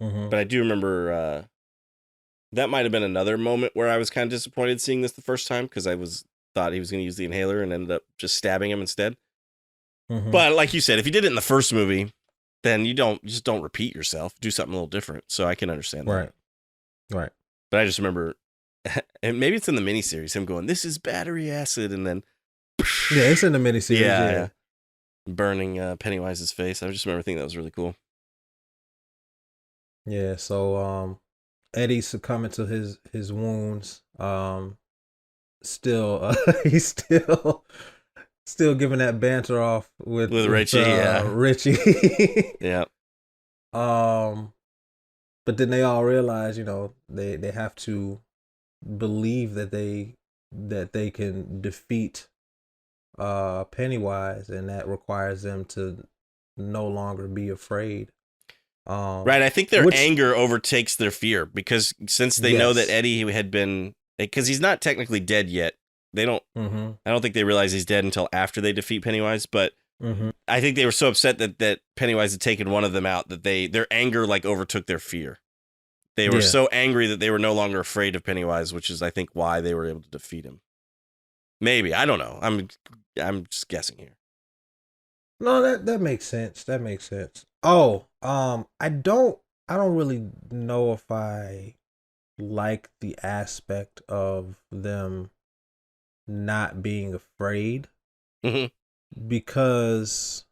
But I do remember that might have been another moment where I was kind of disappointed seeing this the first time, because I thought he was going to use the inhaler and ended up just stabbing him instead. But like you said, if you did it in the first movie, then you just don't repeat yourself. Do something a little different. So I can understand that. Right. But I just remember, and maybe it's in the miniseries, him going, "This is battery acid," and then yeah, it's in the miniseries. Yeah. Burning Pennywise's face. I just remember thinking that was really cool. Yeah. So Eddie succumbing to his wounds. Still, he's still giving that banter off with Richie. Richie. Yeah. But then they all realize, they have to believe that they can defeat Pennywise, and that requires them to no longer be afraid. Right, I think their anger overtakes their fear, because since they know that Eddie had been, because he's not technically dead yet. They don't. I don't think they realize he's dead until after they defeat Pennywise. But I think they were so upset that Pennywise had taken one of them out that their anger like overtook their fear. They were so angry that they were no longer afraid of Pennywise, which is, I think, why they were able to defeat him. Maybe, I don't know. I'm just guessing here. No, that makes sense. That makes sense. Oh, I don't really know if I like the aspect of them not being afraid, because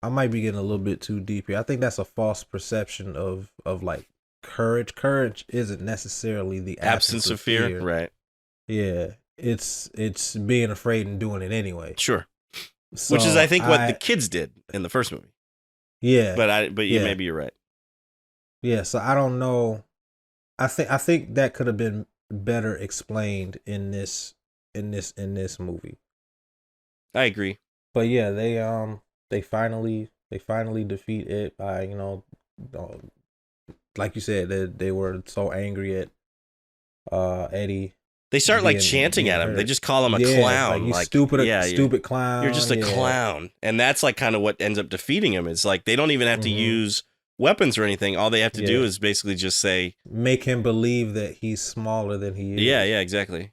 I might be getting a little bit too deep here. I think that's a false perception of like courage. Courage isn't necessarily the absence of fear. Right. Yeah, it's being afraid and doing it anyway. Sure. So which is, I think, what the kids did in the first movie. Yeah. Maybe you're right. Yeah, so I don't know. I think that could have been better explained in this movie. I agree. But yeah, they finally defeat it by, like you said, they were so angry at Eddie. They start like chanting at him. They just call him a clown. Like stupid clown. You're just a clown. And that's like kind of what ends up defeating him. Is like they don't even have to use weapons or anything. All they have to do is basically just make him believe that he's smaller than he is. Yeah, exactly.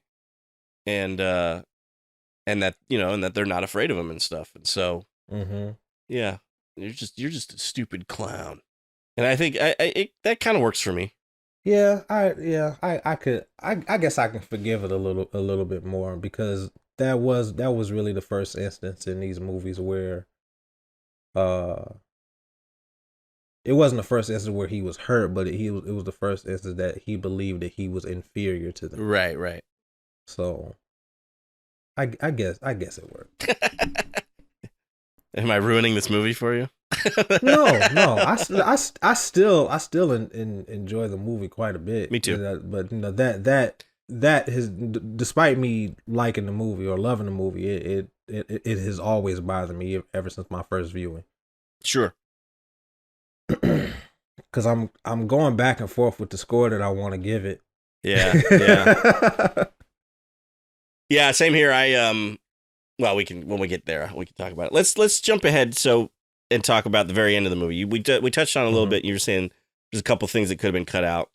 And that and that they're not afraid of him and stuff. And so yeah, you're just a stupid clown. And I think that kind of works for me. Yeah, I guess I can forgive it a little bit more, because that was really the first instance in these movies where it wasn't the first instance where he was hurt, but it was the first instance that he believed that he was inferior to them. Right. So I guess it worked. Am I ruining this movie for you? No. I still enjoy the movie quite a bit. Me too. But that has, despite me liking the movie or loving the movie, it has always bothered me ever since my first viewing. Sure. Because I'm going back and forth with the score that I want to give it. Yeah. Yeah. Same here. Well, when we get there, we can talk about it. Let's jump ahead and talk about the very end of the movie. We touched on it a little bit. You were saying there's a couple things that could have been cut out.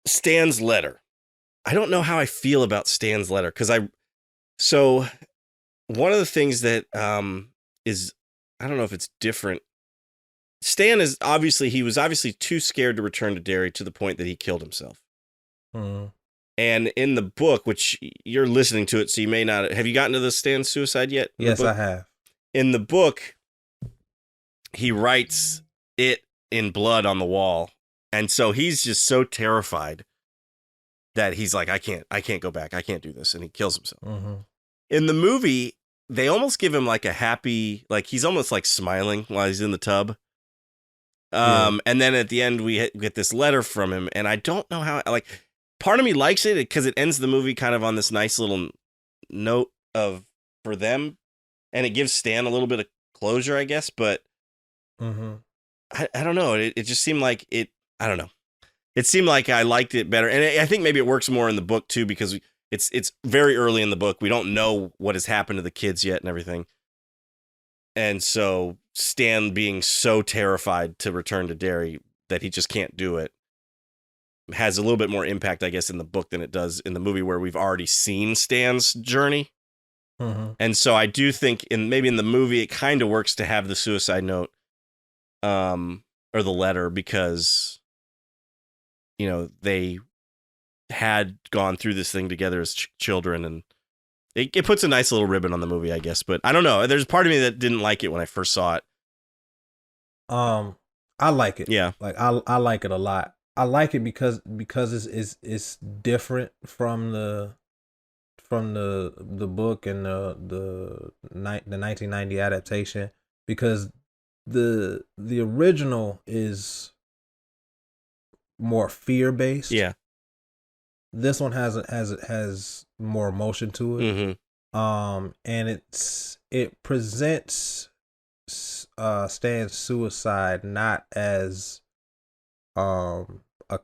Stan's letter. I don't know how I feel about Stan's letter, because so one of the things that is, I don't know if it's different. Stan was obviously too scared to return to Derry, to the point that he killed himself. And in the book, which you're listening to it, so you may not have you gotten to the Stan suicide yet? Yes, I have. In the book, he writes it in blood on the wall, and so he's just so terrified that he's like, I can't go back, I can't do this, and he kills himself. In the movie, they almost give him like a happy, like he's almost like smiling while he's in the tub. And then at the end we get this letter from him, and I don't know how. Like, part of me likes it because it ends the movie kind of on this nice little note of for them, and it gives Stan a little bit of closure, I guess. But I don't know. It just seemed like it. I don't know. It seemed like I liked it better, and I think maybe it works more in the book too because it's very early in the book. We don't know what has happened to the kids yet and everything, and so Stan being so terrified to return to Derry that he just can't do it has a little bit more impact, I guess, in the book than it does in the movie where we've already seen Stan's journey. And so I do think maybe in the movie it kind of works to have the suicide note, or the letter, because they had gone through this thing together as children, and it puts a nice little ribbon on the movie, I guess. But I don't know. There's part of me that didn't like it when I first saw it. I like it. Yeah, like I like it a lot. I like it because it's different from the book and the 1990 adaptation, because the original is more fear based. Yeah. This one has more emotion to it. And it presents Stan's suicide not as a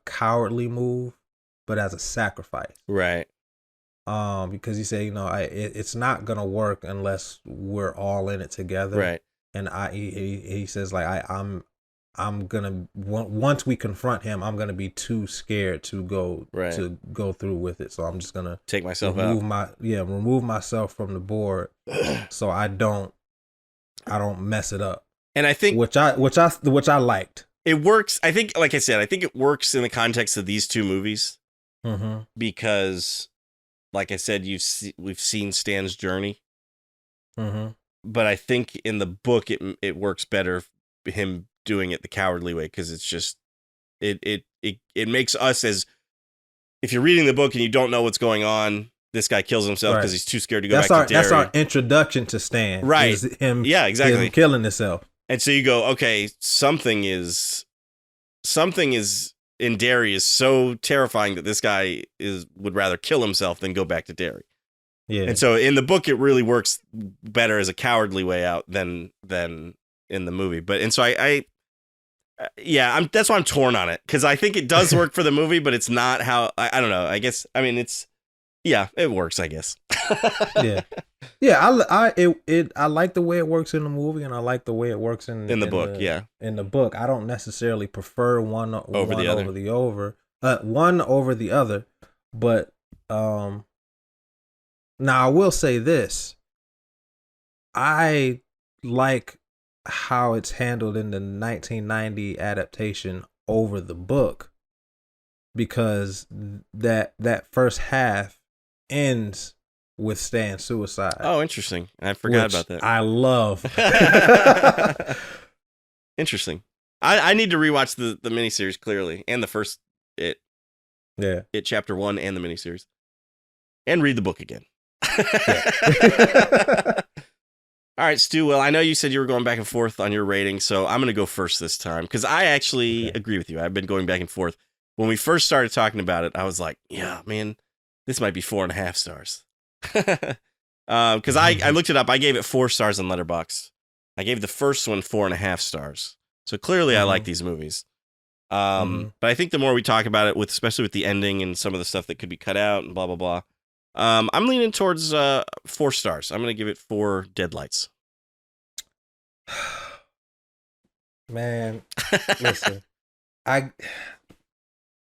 cowardly move, but as a sacrifice. Right. Because he said, it's not gonna work unless we're all in it together. Right. And he says, like, I'm gonna, once we confront him, I'm gonna be too scared to go through with it. So I'm just gonna take myself remove myself from the board, so I don't mess it up. And I think which I liked. It works. I think, like I said, I think it works in the context of these two movies, because, like I said, we've seen Stan's journey. But I think in the book it works better him doing it the cowardly way, because it's just it makes us, as if you're reading the book and you don't know what's going on, this guy kills himself because he's too scared to go back to Derry. That's our introduction to Stan. Right. Is him, exactly. Him killing himself. And so you go, okay, something is in Derry is so terrifying that this guy would rather kill himself than go back to Derry. Yeah. And so in the book, it really works better as a cowardly way out than in the movie. But, and so that's why I'm torn on it, because I think it does work for the movie, but it's not how, I don't know. I guess, I mean, it works, I guess. I like the way it works in the movie, and I like the way it works in the book. In the book, I don't necessarily prefer one over the other, but now I will say this: I like how it's handled in the 1990 adaptation over the book, because that first half ends with Stan's suicide. Oh, interesting. I forgot about that. I love. Interesting. I need to rewatch the miniseries, clearly, and the first It chapter 1 and the miniseries, and read the book again. All right, Stu. Well, I know you said you were going back and forth on your rating, so I'm going to go first this time, because I actually agree with you. I've been going back and forth. When we first started talking about it, I was like, yeah, man, this might be 4.5 stars. Because I looked it up. I gave it 4 stars on Letterboxd. I gave the first one 4.5 stars. So clearly I like these movies. But I think the more we talk about it, especially with the ending and some of the stuff that could be cut out and blah, blah, blah, I'm leaning towards 4 stars. I'm going to give it 4 deadlights. Man, listen,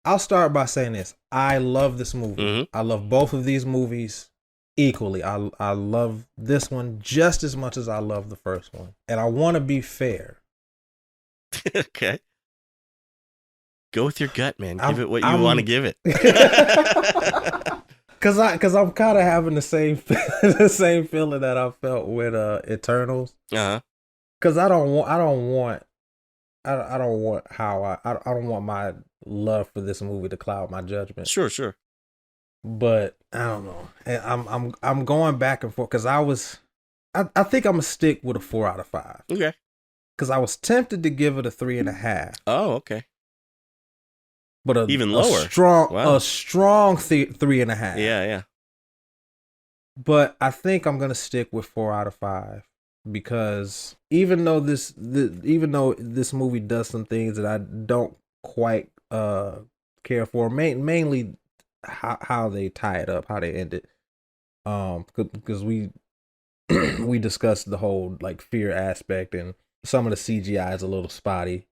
I'll start by saying this. I love this movie. I love both of these movies equally. I love this one just as much as I love the first one. And I want to be fair. Okay. Go with your gut, man. Give it what you want to give it. Cause I'm kind of having the same feeling that I felt with Eternals. Cause I don't want my love for this movie to cloud my judgment. Sure. But I don't know. And I'm going back and forth, because I think I'm gonna stick with a 4 out of 5. Okay. because I was tempted to give it a 3.5. Oh, okay. But Even lower. A strong 3.5. Yeah. But I think I'm gonna stick with 4 out of 5 because even though this movie does some things that I don't quite care for, mainly how they tie it up, how they end it. Because we we discussed the whole like fear aspect, and some of the CGI is a little spotty.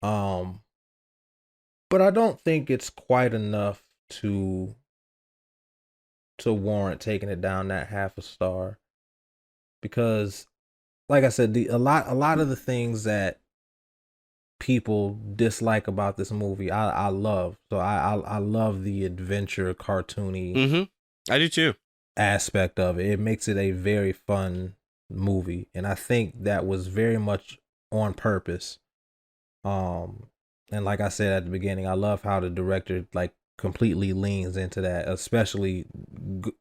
But I don't think it's quite enough to warrant taking it down that half a star, because like I said, a lot of the things that people dislike about this movie I love. So I love the adventure cartoony I do too aspect of it. It makes it a very fun movie, and I think that was very much on purpose. And like I said at the beginning, I love how the director like completely leans into that, especially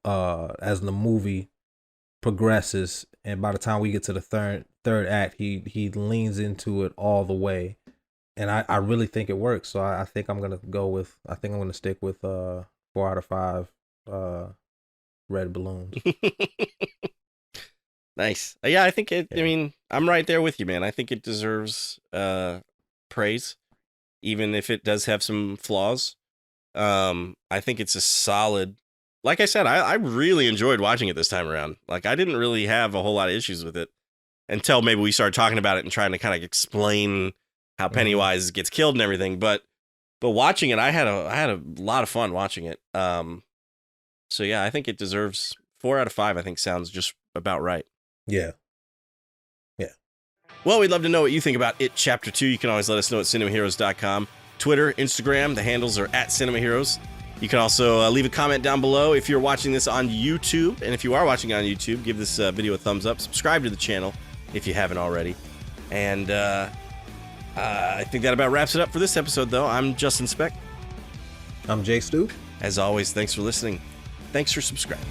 as the movie progresses, and by the time we get to the third act, he leans into it all the way, and I really think it works. So I think I'm gonna stick with 4 out of 5 red balloons. Nice. Yeah, I think it. Yeah. I mean, I'm right there with you, man. I think it deserves praise, even if it does have some flaws. I think it's a solid. Like I said, I really enjoyed watching it this time around. Like, I didn't really have a whole lot of issues with it until maybe we started talking about it and trying to kind of explain how Pennywise gets killed and everything. But watching it, I had a lot of fun watching it. So yeah, I think it deserves 4 out of 5. I think sounds just about right. Yeah. Well, we'd love to know what you think about It Chapter 2. You can always let us know at cinemaheroes.com. Twitter, Instagram, the handles are at cinemaheroes. You can also leave a comment down below if you're watching this on YouTube. And if you are watching on YouTube, give this video a thumbs up. Subscribe to the channel if you haven't already. And I think that about wraps it up for this episode, though. I'm Justin Speck. I'm Jay Stu. As always, thanks for listening. Thanks for subscribing.